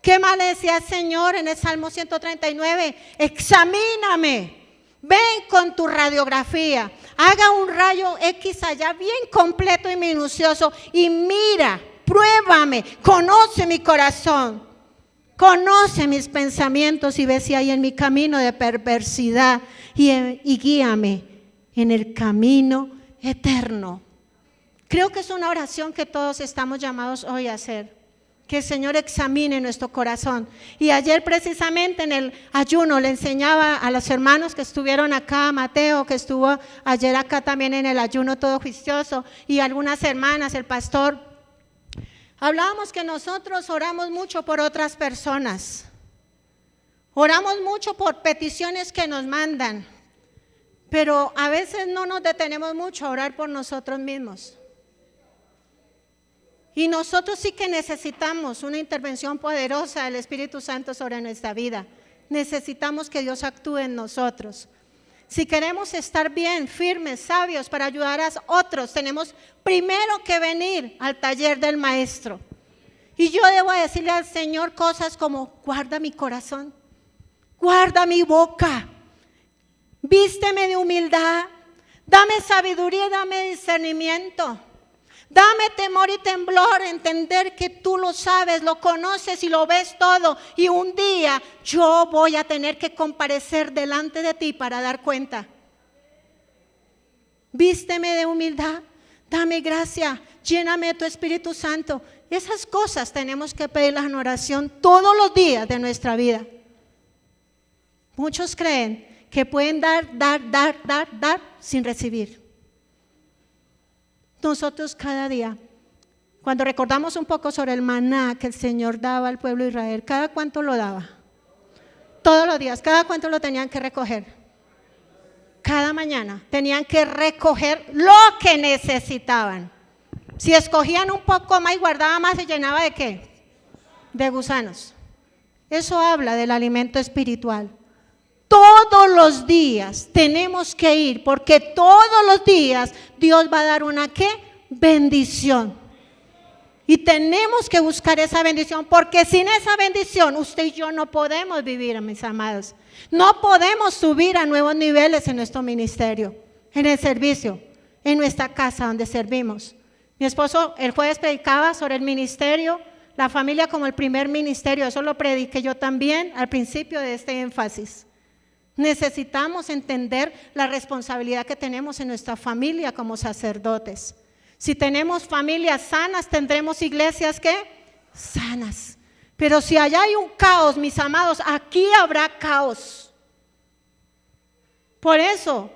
¿Qué más le decía el Señor en el Salmo 139? Examíname, ven con tu radiografía, haga un rayo X allá bien completo y minucioso y mira, pruébame, conoce mi corazón, conoce mis pensamientos y ve si hay en mi camino de perversidad y guíame en el camino eterno. Creo que es una oración que todos estamos llamados hoy a hacer. que el Señor examine nuestro corazón. Y ayer precisamente en el ayuno le enseñaba a los hermanos que estuvieron acá, a Mateo, que estuvo ayer acá también en el ayuno todo juicioso, y algunas hermanas, el pastor. Hablábamos que nosotros oramos mucho por otras personas. Oramos mucho por peticiones que nos mandan, pero a veces no nos detenemos mucho a orar por nosotros mismos. Y nosotros sí que necesitamos una intervención poderosa del Espíritu Santo sobre nuestra vida. Necesitamos que Dios actúe en nosotros. Si queremos estar bien, firmes, sabios para ayudar a otros, tenemos primero que venir al taller del Maestro. Y yo debo decirle al Señor cosas como: guarda mi corazón, guarda mi boca, vísteme de humildad, dame sabiduría y dame discernimiento. Dame temor y temblor, entender que tú lo sabes, lo conoces y lo ves todo. Y un día yo voy a tener que comparecer delante de ti para dar cuenta. Vísteme de humildad, dame gracia, lléname de tu Espíritu Santo. Esas cosas tenemos que pedirlas en oración todos los días de nuestra vida. Muchos creen que pueden dar sin recibir. Nosotros cada día, cuando recordamos un poco sobre el maná que el Señor daba al pueblo de Israel, ¿cada cuánto lo daba? Todos los días. ¿Cada cuánto lo tenían que recoger? Cada mañana tenían que recoger lo que necesitaban. Si escogían un poco más y guardaban más, ¿se llenaba de qué? De gusanos. Eso habla del alimento espiritual. Todos los días tenemos que ir, porque todos los días Dios va a dar una ¿qué? Bendición. Y tenemos que buscar esa bendición, porque sin esa bendición usted y yo no podemos vivir, mis amados. No podemos subir a nuevos niveles en nuestro ministerio, en el servicio, en nuestra casa donde servimos. Mi esposo el jueves predicaba sobre el ministerio, la familia como el primer ministerio. Eso lo prediqué yo también al principio de este énfasis. Necesitamos entender la responsabilidad que tenemos en nuestra familia como sacerdotes. Si tenemos familias sanas, tendremos iglesias ¿qué? Sanas. Pero si allá hay un caos, mis amados, aquí habrá caos. Por eso,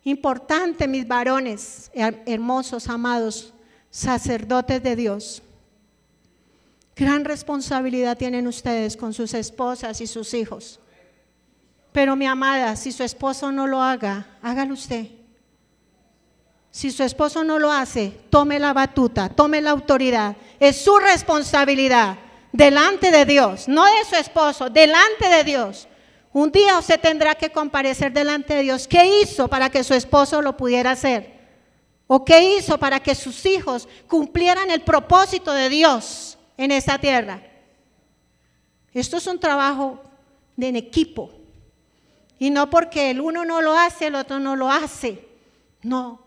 importante, mis varones, hermosos, amados, sacerdotes de Dios. Gran responsabilidad tienen ustedes con sus esposas y sus hijos. Pero mi amada, si su esposo no lo haga, hágalo usted. Si su esposo no lo hace, tome la batuta, tome la autoridad. Es su responsabilidad delante de Dios, no de su esposo, delante de Dios. Un día usted tendrá que comparecer delante de Dios. ¿Qué hizo para que su esposo lo pudiera hacer? ¿O qué hizo para que sus hijos cumplieran el propósito de Dios en esta tierra? Esto es un trabajo en equipo. Y no porque el uno no lo hace, el otro no lo hace. No,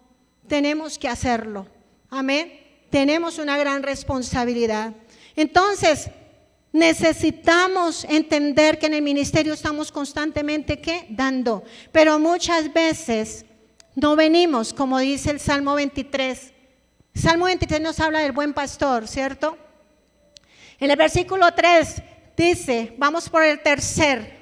tenemos que hacerlo. Amén. Tenemos una gran responsabilidad. Entonces, necesitamos entender que en el ministerio estamos constantemente ¿qué? Dando. Pero muchas veces no venimos, como dice el Salmo 23. Salmo 23 nos habla del buen pastor, ¿cierto? En el versículo 3 dice, vamos por el tercer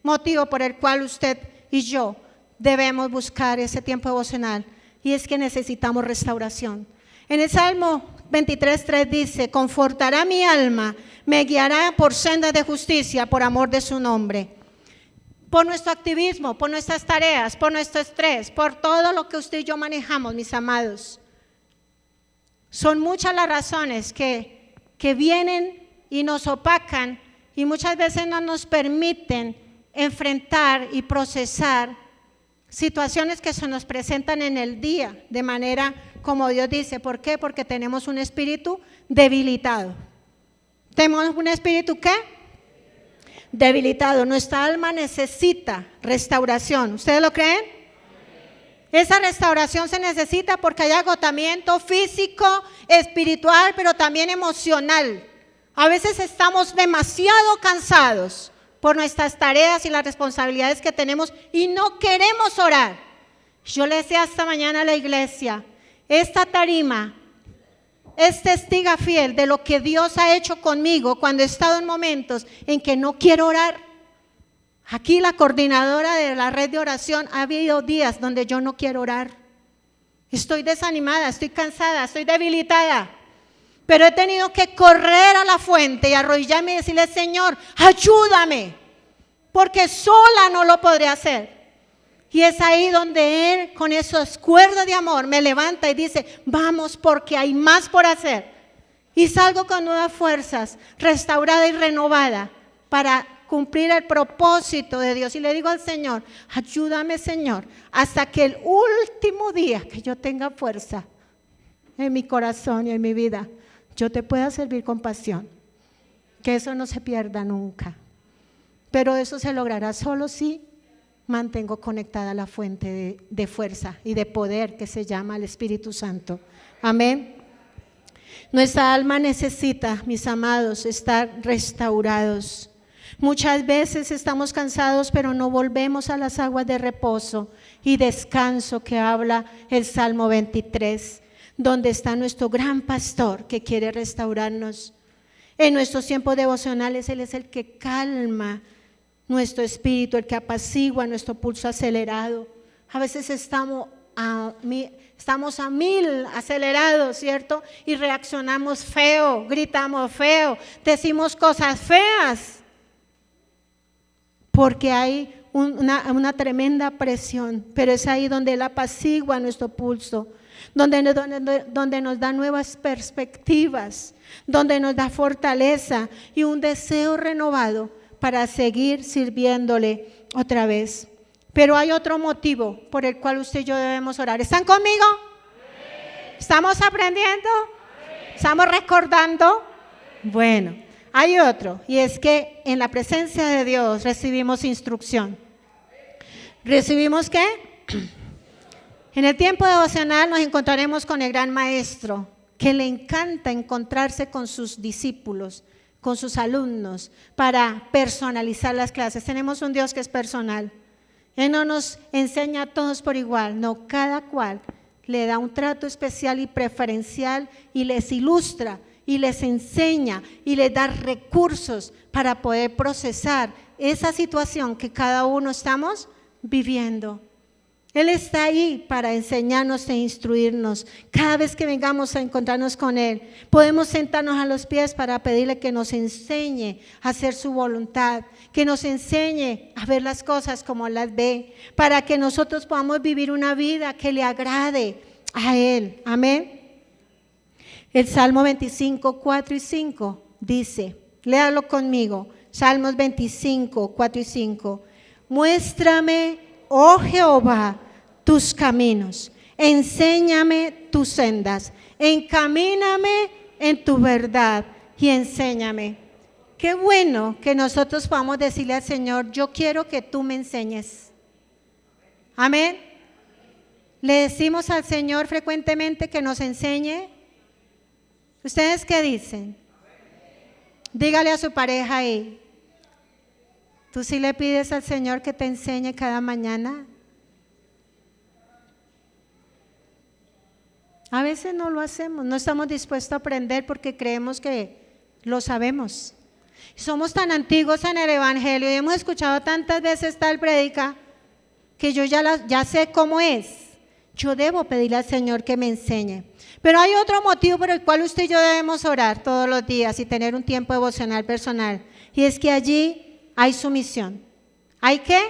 motivo por el cual usted y yo debemos buscar ese tiempo devocional, y es que necesitamos restauración. En el Salmo 23:3 dice: confortará mi alma, me guiará por sendas de justicia por amor de su nombre. Por nuestro activismo, por nuestras tareas, por nuestro estrés, por todo lo que usted y yo manejamos, mis amados, son muchas las razones que vienen y nos opacan, y muchas veces no nos permiten enfrentar y procesar situaciones que se nos presentan en el día de manera como Dios dice. ¿Por qué? Porque tenemos un espíritu debilitado. ¿Tenemos un espíritu qué? Debilitado. Nuestra alma necesita restauración. ¿Ustedes lo creen? Esa restauración se necesita porque hay agotamiento físico, espiritual, pero también emocional. A veces estamos demasiado cansados por nuestras tareas y las responsabilidades que tenemos y no queremos orar. Yo le decía esta mañana a la iglesia, esta tarima es testiga fiel de lo que Dios ha hecho conmigo cuando he estado en momentos en que no quiero orar. Aquí la coordinadora de la red de oración, ha habido días donde yo no quiero orar. Estoy desanimada, estoy cansada, estoy debilitada. Pero he tenido que correr a la fuente y arrodillarme y decirle: Señor, ayúdame, porque sola no lo podré hacer. Y es ahí donde Él, con esos cuerdas de amor, me levanta y dice: vamos, porque hay más por hacer. Y salgo con nuevas fuerzas, restaurada y renovada, para cumplir el propósito de Dios. Y le digo al Señor: ayúdame, Señor, hasta que el último día que yo tenga fuerza en mi corazón y en mi vida, yo te pueda servir con pasión. Que eso no se pierda nunca. Pero eso se logrará solo si mantengo conectada a la fuente de fuerza y de poder que se llama el Espíritu Santo. Amén. Nuestra alma necesita, mis amados, estar restaurados. Muchas veces estamos cansados, pero no volvemos a las aguas de reposo y descanso que habla el Salmo 23, donde está nuestro gran pastor que quiere restaurarnos. En nuestros tiempos devocionales Él es el que calma nuestro espíritu, el que apacigua nuestro pulso acelerado. A veces estamos a 1000 acelerados, ¿cierto? Y reaccionamos feo, gritamos feo, decimos cosas feas, porque hay una tremenda presión. Pero es ahí donde Él apacigua nuestro pulso, donde nos da nuevas perspectivas, donde nos da fortaleza y un deseo renovado para seguir sirviéndole otra vez. Pero hay otro motivo por el cual usted y yo debemos orar. ¿Están conmigo? ¿Estamos aprendiendo? ¿Estamos recordando? Bueno, hay otro, y es que en la presencia de Dios recibimos instrucción. ¿Recibimos qué? En el tiempo devocional nos encontraremos con el gran maestro, que le encanta encontrarse con sus discípulos, con sus alumnos, para personalizar las clases. Tenemos un Dios que es personal. Él no nos enseña a todos por igual, no, cada cual le da un trato especial y preferencial y les ilustra y les enseña y les da recursos para poder procesar esa situación que cada uno estamos viviendo. Él está ahí para enseñarnos e instruirnos. Cada vez que vengamos a encontrarnos con Él, podemos sentarnos a los pies para pedirle que nos enseñe a hacer su voluntad, que nos enseñe a ver las cosas como las ve, para que nosotros podamos vivir una vida que le agrade a Él. Amén. El Salmo 25, 4 y 5 dice, léalo conmigo, Salmos 25, 4 y 5. Muéstrame, oh Jehová, tus caminos, enséñame tus sendas, encamíname en tu verdad y enséñame. Qué bueno que nosotros podamos decirle al Señor: yo quiero que tú me enseñes. Amén. Le decimos al Señor frecuentemente que nos enseñe. ¿Ustedes qué dicen? Dígale a su pareja ahí: ¿tú sí le pides al Señor que te enseñe cada mañana? A veces no lo hacemos, no estamos dispuestos a aprender porque creemos que lo sabemos. Somos tan antiguos en el Evangelio y hemos escuchado tantas veces tal prédica que yo ya sé cómo es. Yo debo pedirle al Señor que me enseñe. Pero hay otro motivo por el cual usted y yo debemos orar todos los días y tener un tiempo devocional personal. Y es que allí hay sumisión. ¿Hay qué?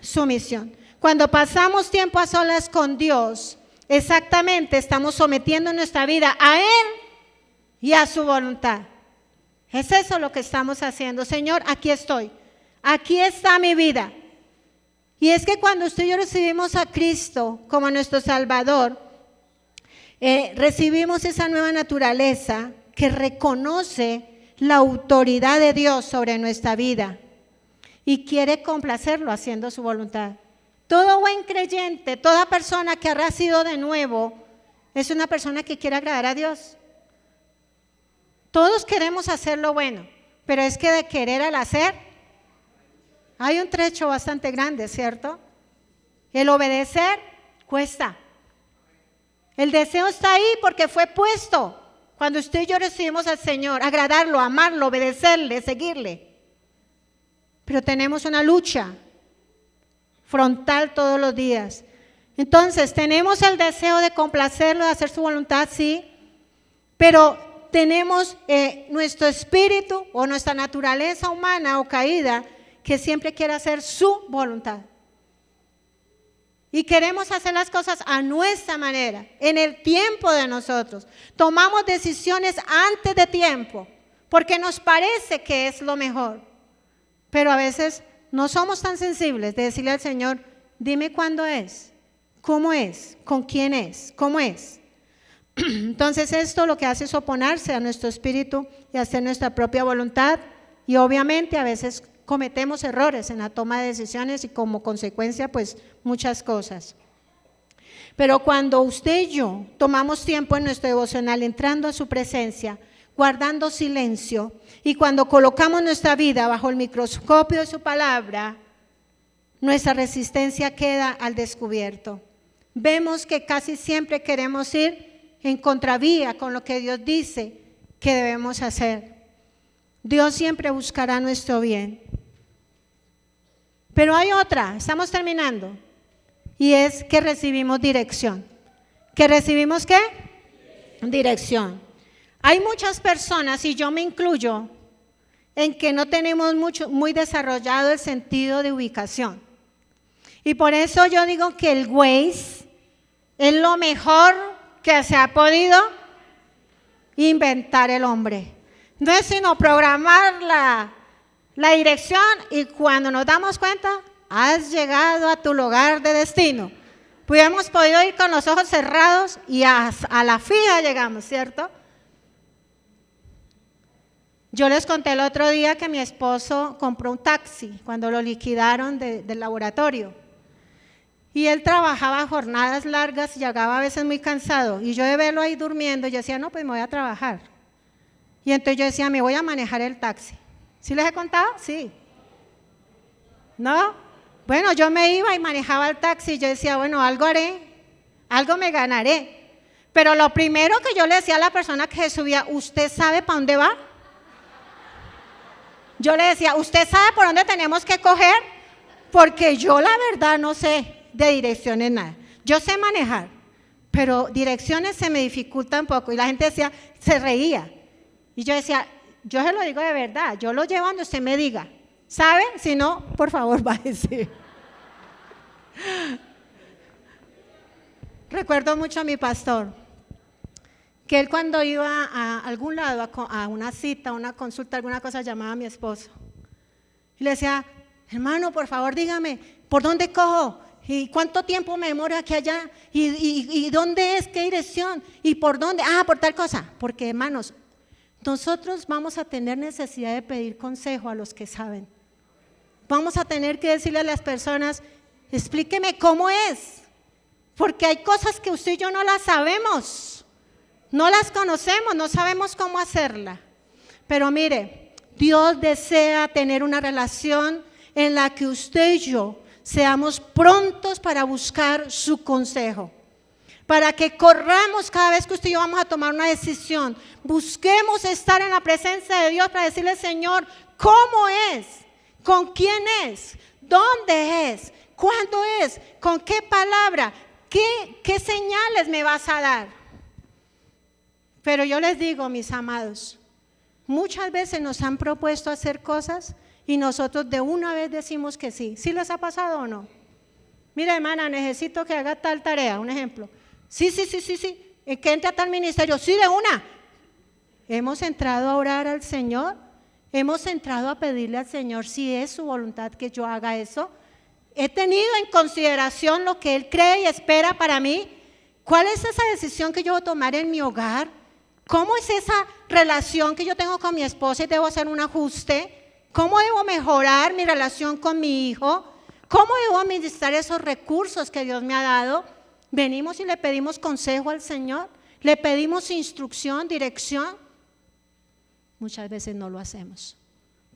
Sumisión. Cuando pasamos tiempo a solas con Dios, exactamente estamos sometiendo nuestra vida a Él y a su voluntad. Es eso lo que estamos haciendo. Señor, aquí estoy. Aquí está mi vida. Y es que cuando usted y yo recibimos a Cristo como nuestro Salvador, recibimos esa nueva naturaleza que reconoce la autoridad de Dios sobre nuestra vida y quiere complacerlo haciendo su voluntad. Todo buen creyente, toda persona que ha nacido de nuevo, es una persona que quiere agradar a Dios. Todos queremos hacer lo bueno, pero es que de querer al hacer hay un trecho bastante grande, ¿cierto? El obedecer cuesta. El deseo está ahí porque fue puesto, Cuando usted y yo recibimos al Señor, agradarlo, amarlo, obedecerle, seguirle. Pero tenemos una lucha frontal todos los días. Entonces, tenemos el deseo de complacerlo, de hacer su voluntad, sí, pero tenemos nuestro espíritu o nuestra naturaleza humana o caída que siempre quiere hacer su voluntad. Y queremos hacer las cosas a nuestra manera, en el tiempo de nosotros. Tomamos decisiones antes de tiempo, porque nos parece que es lo mejor. Pero a veces no somos tan sensibles de decirle al Señor, dime cuándo es, cómo es, con quién es, cómo es. Entonces esto lo que hace es oponerse a nuestro espíritu y hacer nuestra propia voluntad. Y obviamente a veces cometemos errores en la toma de decisiones y como consecuencia pues muchas cosas. Pero cuando usted y yo tomamos tiempo en nuestro devocional entrando a su presencia, guardando silencio y cuando colocamos nuestra vida bajo el microscopio de su palabra, nuestra resistencia queda al descubierto. Vemos que casi siempre queremos ir en contravía con lo que Dios dice que debemos hacer. Dios siempre buscará nuestro bien. Pero hay otra, estamos terminando, y es que recibimos dirección. ¿Que recibimos qué? Dirección. Hay muchas personas, y yo me incluyo, en que no tenemos muy desarrollado el sentido de ubicación. Y por eso yo digo que el Waze es lo mejor que se ha podido inventar el hombre. No es sino programar la dirección y cuando nos damos cuenta, has llegado a tu lugar de destino. Pues hemos podido ir con los ojos cerrados y a la fija llegamos, ¿cierto? Yo les conté el otro día que mi esposo compró un taxi cuando lo liquidaron del laboratorio. Y él trabajaba jornadas largas y llegaba a veces muy cansado. Y yo de verlo ahí durmiendo, yo decía, no, pues me voy a trabajar. Y entonces yo decía, me voy a manejar el taxi. ¿Sí les he contado? Sí. ¿No? Bueno, yo me iba y manejaba el taxi y yo decía, bueno, algo haré, algo me ganaré. Pero lo primero que yo le decía a la persona que se subía, ¿usted sabe para dónde va? Yo le decía, ¿usted sabe por dónde tenemos que coger? Porque yo la verdad no sé de direcciones nada. Yo sé manejar, pero direcciones se me dificultan un poco. Y la gente decía, se reía. Y yo decía, yo se lo digo de verdad, yo lo llevo donde usted me diga. ¿Sabe? Si no, por favor, váyase. Recuerdo mucho a mi pastor, que él cuando iba a algún lado, a una cita, a una consulta, alguna cosa, llamaba a mi esposo. Y le decía, hermano, por favor, dígame, ¿por dónde cojo? ¿Y cuánto tiempo me demoro aquí allá? ¿Y dónde es? ¿Qué dirección? ¿Y por dónde? Ah, por tal cosa. Porque, hermanos, nosotros vamos a tener necesidad de pedir consejo a los que saben. Vamos a tener que decirle a las personas, explíqueme cómo es. Porque hay cosas que usted y yo no las sabemos. No las conocemos, no sabemos cómo hacerla. Pero mire, Dios desea tener una relación en la que usted y yo seamos prontos para buscar su consejo. Para que corramos cada vez que usted y yo vamos a tomar una decisión. Busquemos estar en la presencia de Dios para decirle, Señor, ¿cómo es? ¿Con quién es? ¿Dónde es? ¿Cuándo es? ¿Con qué palabra? ¿Qué señales me vas a dar? Pero yo les digo, mis amados, muchas veces nos han propuesto hacer cosas y nosotros de una vez decimos que sí. ¿Sí les ha pasado o no? Mira, hermana, necesito que haga tal tarea, un ejemplo. Sí. Que entre a tal ministerio. Sí, de una. Hemos entrado a orar al Señor. Hemos entrado a pedirle al Señor si es su voluntad que yo haga eso. He tenido en consideración lo que Él cree y espera para mí. ¿Cuál es esa decisión que yo voy a tomar en mi hogar? ¿Cómo es esa relación que yo tengo con mi esposa y debo hacer un ajuste? ¿Cómo debo mejorar mi relación con mi hijo? ¿Cómo debo administrar esos recursos que Dios me ha dado? Venimos y le pedimos consejo al Señor, le pedimos instrucción, dirección. Muchas veces no lo hacemos.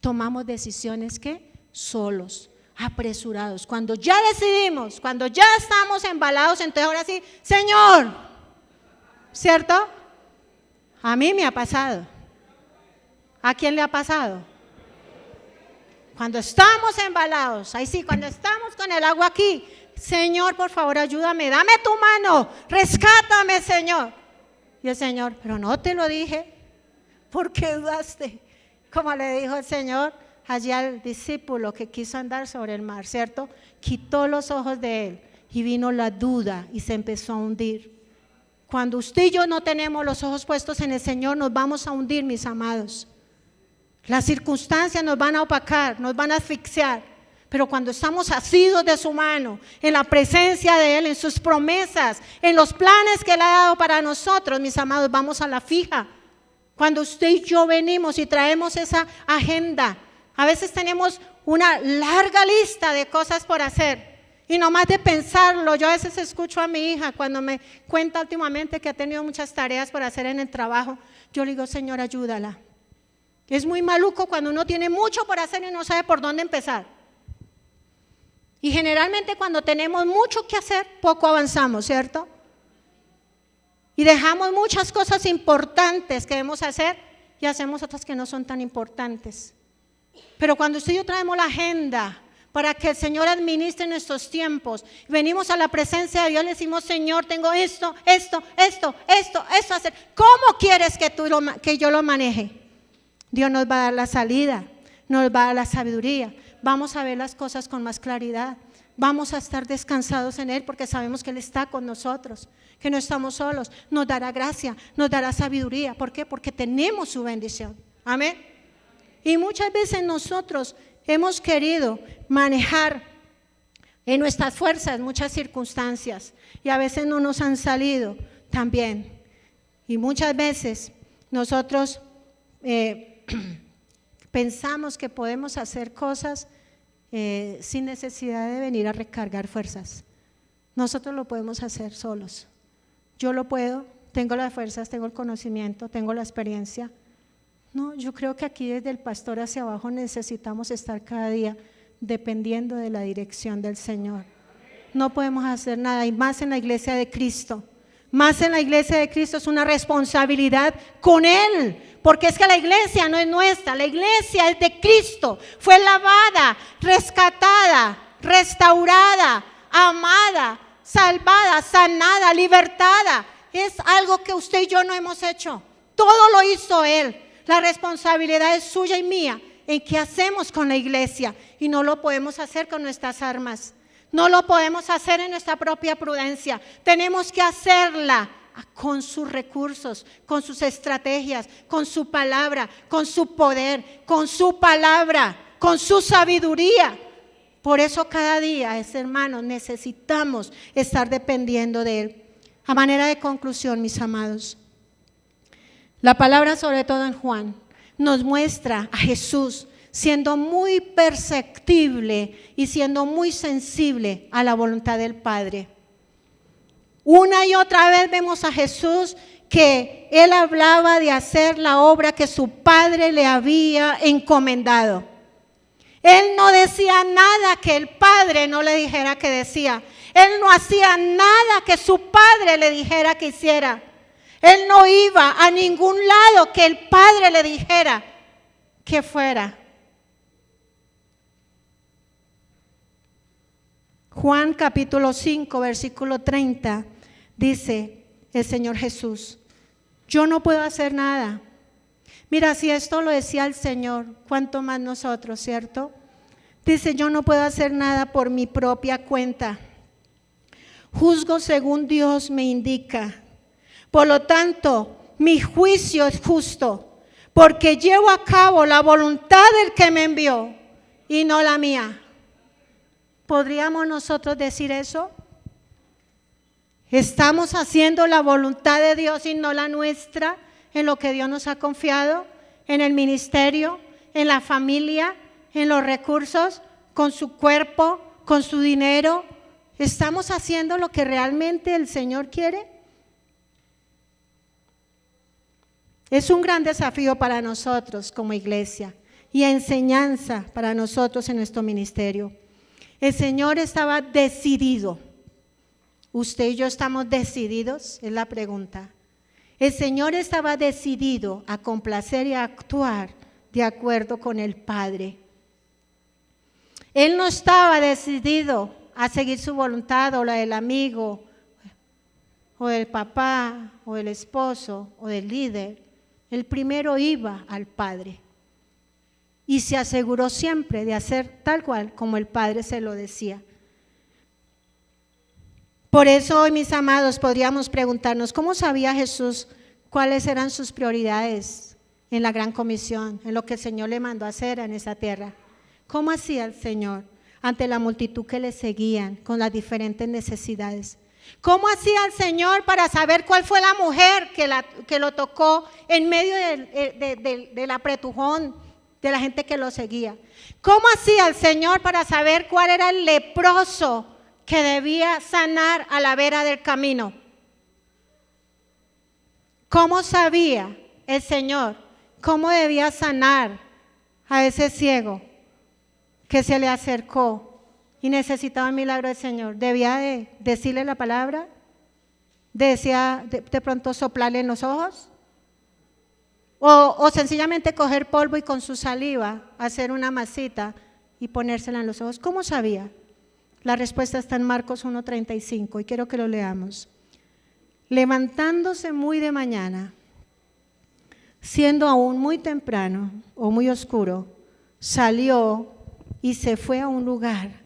Tomamos decisiones que solos, apresurados. Cuando ya decidimos, cuando ya estamos embalados, entonces ahora sí, Señor, ¿cierto? A mí me ha pasado. ¿A quién le ha pasado? Cuando estamos embalados, ahí sí, cuando estamos con el agua aquí, Señor, por favor, ayúdame, dame tu mano, rescátame, Señor. Y el Señor, pero no te lo dije, ¿por qué dudaste? Como le dijo el Señor allí al discípulo que quiso andar sobre el mar, ¿cierto? Quitó los ojos de él y vino la duda y se empezó a hundir. Cuando usted y yo no tenemos los ojos puestos en el Señor, nos vamos a hundir, mis amados. Las circunstancias nos van a opacar, nos van a asfixiar, pero cuando estamos asidos de su mano, en la presencia de Él, en sus promesas, en los planes que Él ha dado para nosotros, mis amados, vamos a la fija. Cuando usted y yo venimos y traemos esa agenda, a veces tenemos una larga lista de cosas por hacer y nomás de pensarlo, yo a veces escucho a mi hija cuando me cuenta últimamente que ha tenido muchas tareas por hacer en el trabajo, yo le digo, Señor, ayúdala. Es muy maluco cuando uno tiene mucho por hacer y no sabe por dónde empezar. Y generalmente cuando tenemos mucho que hacer, poco avanzamos, ¿cierto? Y dejamos muchas cosas importantes que debemos hacer y hacemos otras que no son tan importantes. Pero cuando usted y yo traemos la agenda para que el Señor administre nuestros tiempos, venimos a la presencia de Dios, le decimos, Señor, tengo esto a hacer. ¿Cómo quieres que yo lo maneje? Dios nos va a dar la salida, nos va a dar la sabiduría. Vamos a ver las cosas con más claridad. Vamos a estar descansados en Él porque sabemos que Él está con nosotros, que no estamos solos. Nos dará gracia, nos dará sabiduría. ¿Por qué? Porque tenemos su bendición. Amén. Y muchas veces nosotros hemos querido manejar en nuestras fuerzas muchas circunstancias y a veces no nos han salido tan bien. Y muchas veces nosotros pensamos que podemos hacer cosas sin necesidad de venir a recargar fuerzas. Nosotros lo podemos hacer solos. Yo lo puedo, tengo las fuerzas, tengo el conocimiento, tengo la experiencia. No, yo creo que aquí desde el pastor hacia abajo necesitamos estar cada día dependiendo de la dirección del Señor. No podemos hacer nada, y más en la iglesia de Cristo. Más en la iglesia de Cristo es una responsabilidad con Él, porque es que la iglesia no es nuestra, la iglesia es de Cristo. Fue lavada, rescatada, restaurada, amada, salvada, sanada, libertada. Es algo que usted y yo no hemos hecho. Todo lo hizo Él. La responsabilidad es suya y mía en qué hacemos con la iglesia, y no lo podemos hacer con nuestras armas. No lo podemos hacer en nuestra propia prudencia. Tenemos que hacerla con sus recursos, con sus estrategias, con su palabra, con su poder, con su palabra, con su sabiduría. Por eso cada día, hermanos, necesitamos estar dependiendo de Él. A manera de conclusión, mis amados, la palabra, sobre todo en Juan, nos muestra a Jesús siendo muy perceptible y siendo muy sensible a la voluntad del Padre. Una y otra vez vemos a Jesús que Él hablaba de hacer la obra que su Padre le había encomendado. Él no decía nada que el Padre no le dijera que decía. Él no hacía nada que su Padre le dijera que hiciera. Él no iba a ningún lado que el Padre le dijera que fuera. Juan capítulo 5, versículo 30, dice el Señor Jesús, yo no puedo hacer nada. Mira, si esto lo decía el Señor, ¿cuánto más nosotros, cierto? Dice, yo no puedo hacer nada por mi propia cuenta. Juzgo según Dios me indica. Por lo tanto, mi juicio es justo, porque llevo a cabo la voluntad del que me envió y no la mía. ¿Podríamos nosotros decir eso? ¿Estamos haciendo la voluntad de Dios y no la nuestra en lo que Dios nos ha confiado? ¿En el ministerio, en la familia, en los recursos, con su cuerpo, con su dinero? ¿Estamos haciendo lo que realmente el Señor quiere? Es un gran desafío para nosotros como iglesia y enseñanza para nosotros en nuestro ministerio. El Señor estaba decidido. ¿Usted y yo estamos decididos? Es la pregunta. El Señor estaba decidido a complacer y a actuar de acuerdo con el Padre. Él no estaba decidido a seguir su voluntad o la del amigo, o del papá, o del esposo, o del líder. Él primero iba al Padre y se aseguró siempre de hacer tal cual como el Padre se lo decía. Por eso hoy, mis amados, podríamos preguntarnos, ¿cómo sabía Jesús cuáles eran sus prioridades en la gran comisión, en lo que el Señor le mandó a hacer en esa tierra? ¿Cómo hacía el Señor ante la multitud que le seguían con las diferentes necesidades? ¿Cómo hacía el Señor para saber cuál fue la mujer que lo tocó en medio del apretujón de la gente que lo seguía? ¿Cómo hacía el Señor para saber cuál era el leproso que debía sanar a la vera del camino? ¿Cómo sabía el Señor cómo debía sanar a ese ciego que se le acercó y necesitaba el milagro del Señor? ¿Debía de decirle la palabra? ¿Decía de pronto soplarle en los ojos? ¿O sencillamente coger polvo y con su saliva hacer una masita y ponérsela en los ojos? ¿Cómo sabía? La respuesta está en Marcos 1:35 y quiero que lo leamos. Levantándose muy de mañana, siendo aún muy temprano o muy oscuro, salió y se fue a un lugar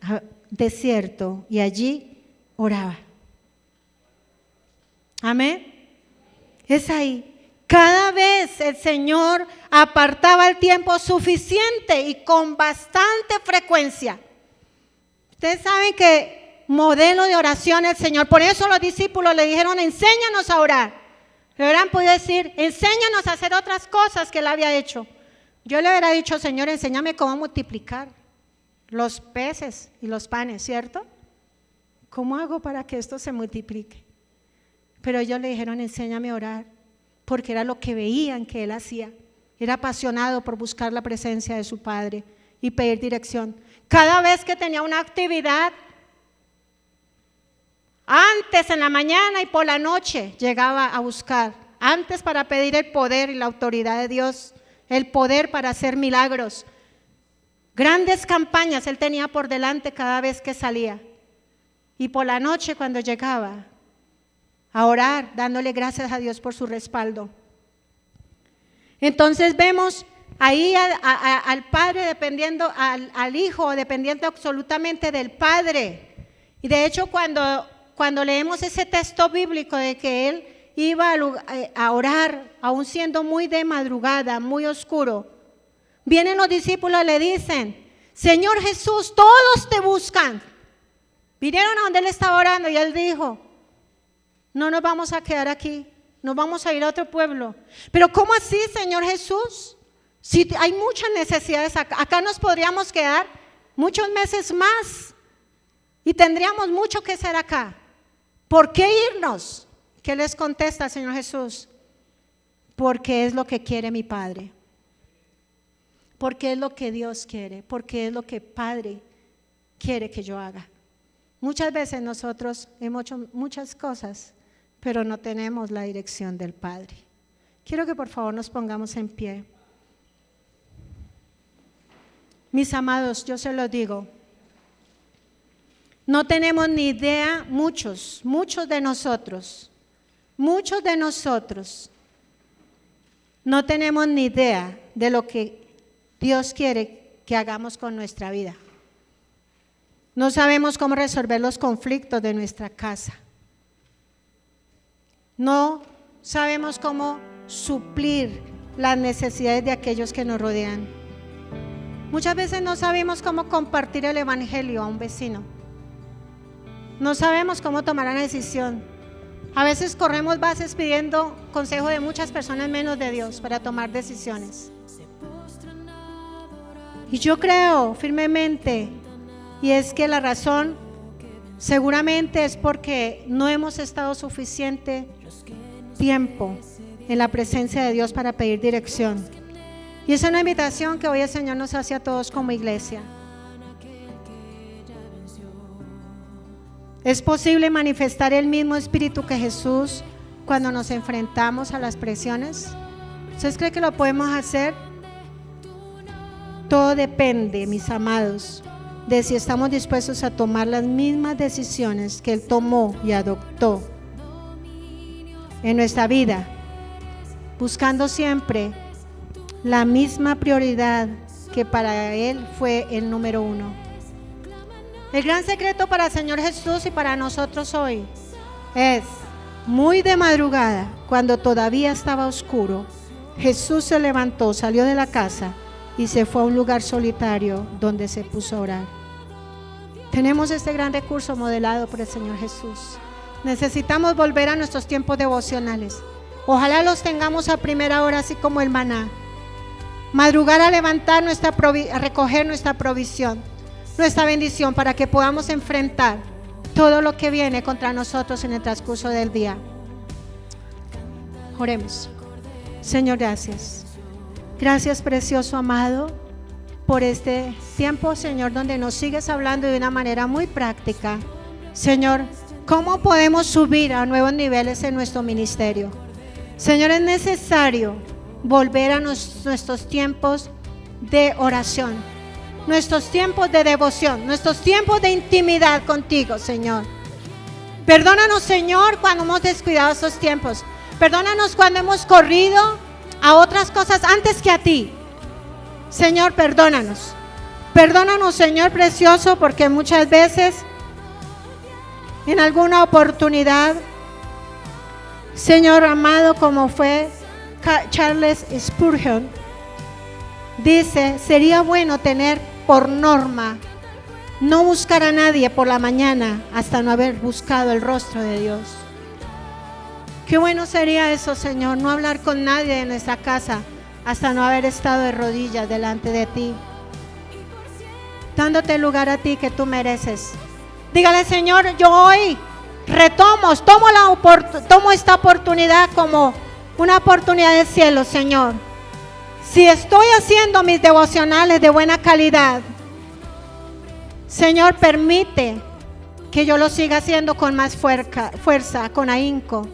desierto y allí oraba. Amén. Es ahí. Cada vez el Señor apartaba el tiempo suficiente y con bastante frecuencia. Ustedes saben que modelo de oración el Señor, por eso los discípulos le dijeron, enséñanos a orar. Le hubieran podido decir, enséñanos a hacer otras cosas que él había hecho. Yo le hubiera dicho, Señor, enséñame cómo multiplicar los peces y los panes, ¿cierto? ¿Cómo hago para que esto se multiplique? Pero ellos le dijeron, enséñame a orar, porque era lo que veían que él hacía. Era apasionado por buscar la presencia de su Padre y pedir dirección. Cada vez que tenía una actividad, antes en la mañana y por la noche llegaba a buscar, antes para pedir el poder y la autoridad de Dios, el poder para hacer milagros. Grandes campañas él tenía por delante cada vez que salía. Y por la noche cuando llegaba a orar, dándole gracias a Dios por su respaldo. Entonces vemos ahí al Padre dependiendo, al Hijo dependiendo absolutamente del Padre. Y de hecho cuando leemos ese texto bíblico de que él iba a orar, aún siendo muy de madrugada, muy oscuro, vienen los discípulos y le dicen, Señor Jesús, todos te buscan. Vinieron a donde él estaba orando y él dijo, no nos vamos a quedar aquí, nos vamos a ir a otro pueblo. Pero ¿cómo así, Señor Jesús? Si hay muchas necesidades acá nos podríamos quedar muchos meses más y tendríamos mucho que hacer acá. ¿Por qué irnos? ¿Qué les contesta, Señor Jesús? Porque es lo que quiere mi Padre. Porque es lo que Dios quiere. Porque es lo que Padre quiere que yo haga. Muchas veces nosotros hemos hecho muchas cosas, pero no tenemos la dirección del Padre. Quiero que por favor nos pongamos en pie. Mis amados, yo se los digo, no tenemos ni idea, muchos de nosotros, no tenemos ni idea de lo que Dios quiere que hagamos con nuestra vida. No sabemos cómo resolver los conflictos de nuestra casa. No sabemos cómo suplir las necesidades de aquellos que nos rodean. Muchas veces no sabemos cómo compartir el evangelio a un vecino. No sabemos cómo tomar la decisión. A veces corremos bases pidiendo consejo de muchas personas menos de Dios para tomar decisiones. Y yo creo firmemente, y es que la razón seguramente es porque no hemos estado suficiente tiempo en la presencia de Dios para pedir dirección. Y es una invitación que hoy el Señor nos hace a todos como iglesia. Es posible manifestar el mismo espíritu que Jesús cuando nos enfrentamos a las presiones? ¿Ustedes creen que lo podemos hacer? Todo depende, mis amados, de si estamos dispuestos a tomar las mismas decisiones que Él tomó y adoptó en nuestra vida, buscando siempre la misma prioridad que para Él fue el número 1. El gran secreto para el Señor Jesús y para nosotros hoy es: muy de madrugada, cuando todavía estaba oscuro, Jesús se levantó, salió de la casa y se fue a un lugar solitario donde se puso a orar. Tenemos este gran recurso modelado por el Señor Jesús. Necesitamos volver a nuestros tiempos devocionales. Ojalá los tengamos a primera hora, así como el maná. Madrugar a levantar a recoger nuestra provisión, nuestra bendición, para que podamos enfrentar todo lo que viene contra nosotros en el transcurso del día. Oremos. Señor, gracias. Gracias, precioso amado, por este tiempo, Señor, donde nos sigues hablando de una manera muy práctica. Señor, ¿cómo podemos subir a nuevos niveles en nuestro ministerio? Señor, es necesario volver a nuestros tiempos de oración, nuestros tiempos de devoción, nuestros tiempos de intimidad contigo, Señor. Perdónanos, Señor, cuando hemos descuidado esos tiempos. Perdónanos cuando hemos corrido a otras cosas antes que a ti. Señor, perdónanos. Perdónanos, Señor precioso, porque muchas veces, en alguna oportunidad, Señor amado, como fue Charles Spurgeon, dice: sería bueno tener por norma no buscar a nadie por la mañana hasta no haber buscado el rostro de Dios. Qué bueno sería eso, Señor, no hablar con nadie de nuestra casa hasta no haber estado de rodillas delante de ti, dándote el lugar a ti que tú mereces. Dígale: Señor, yo hoy tomo esta oportunidad como una oportunidad del cielo, Señor. Si estoy haciendo mis devocionales de buena calidad, Señor, permite que yo lo siga haciendo con más fuerza, con ahínco.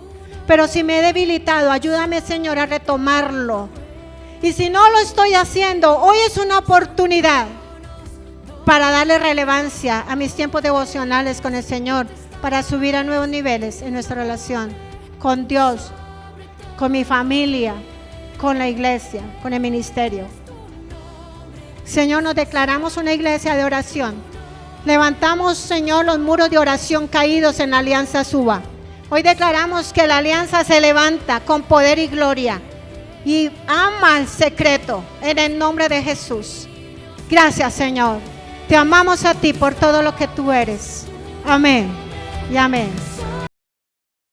Pero si me he debilitado, ayúdame, Señor, a retomarlo. Y si no lo estoy haciendo, hoy es una oportunidad para darle relevancia a mis tiempos devocionales con el Señor, para subir a nuevos niveles en nuestra relación con Dios, con mi familia, con la iglesia, con el ministerio. Señor, nos declaramos una iglesia de oración. Levantamos, Señor, los muros de oración caídos en la alianza Suba. Hoy declaramos que la alianza se levanta con poder y gloria y ama el secreto en el nombre de Jesús. Gracias, Señor. Te amamos a ti por todo lo que tú eres. Amén y amén.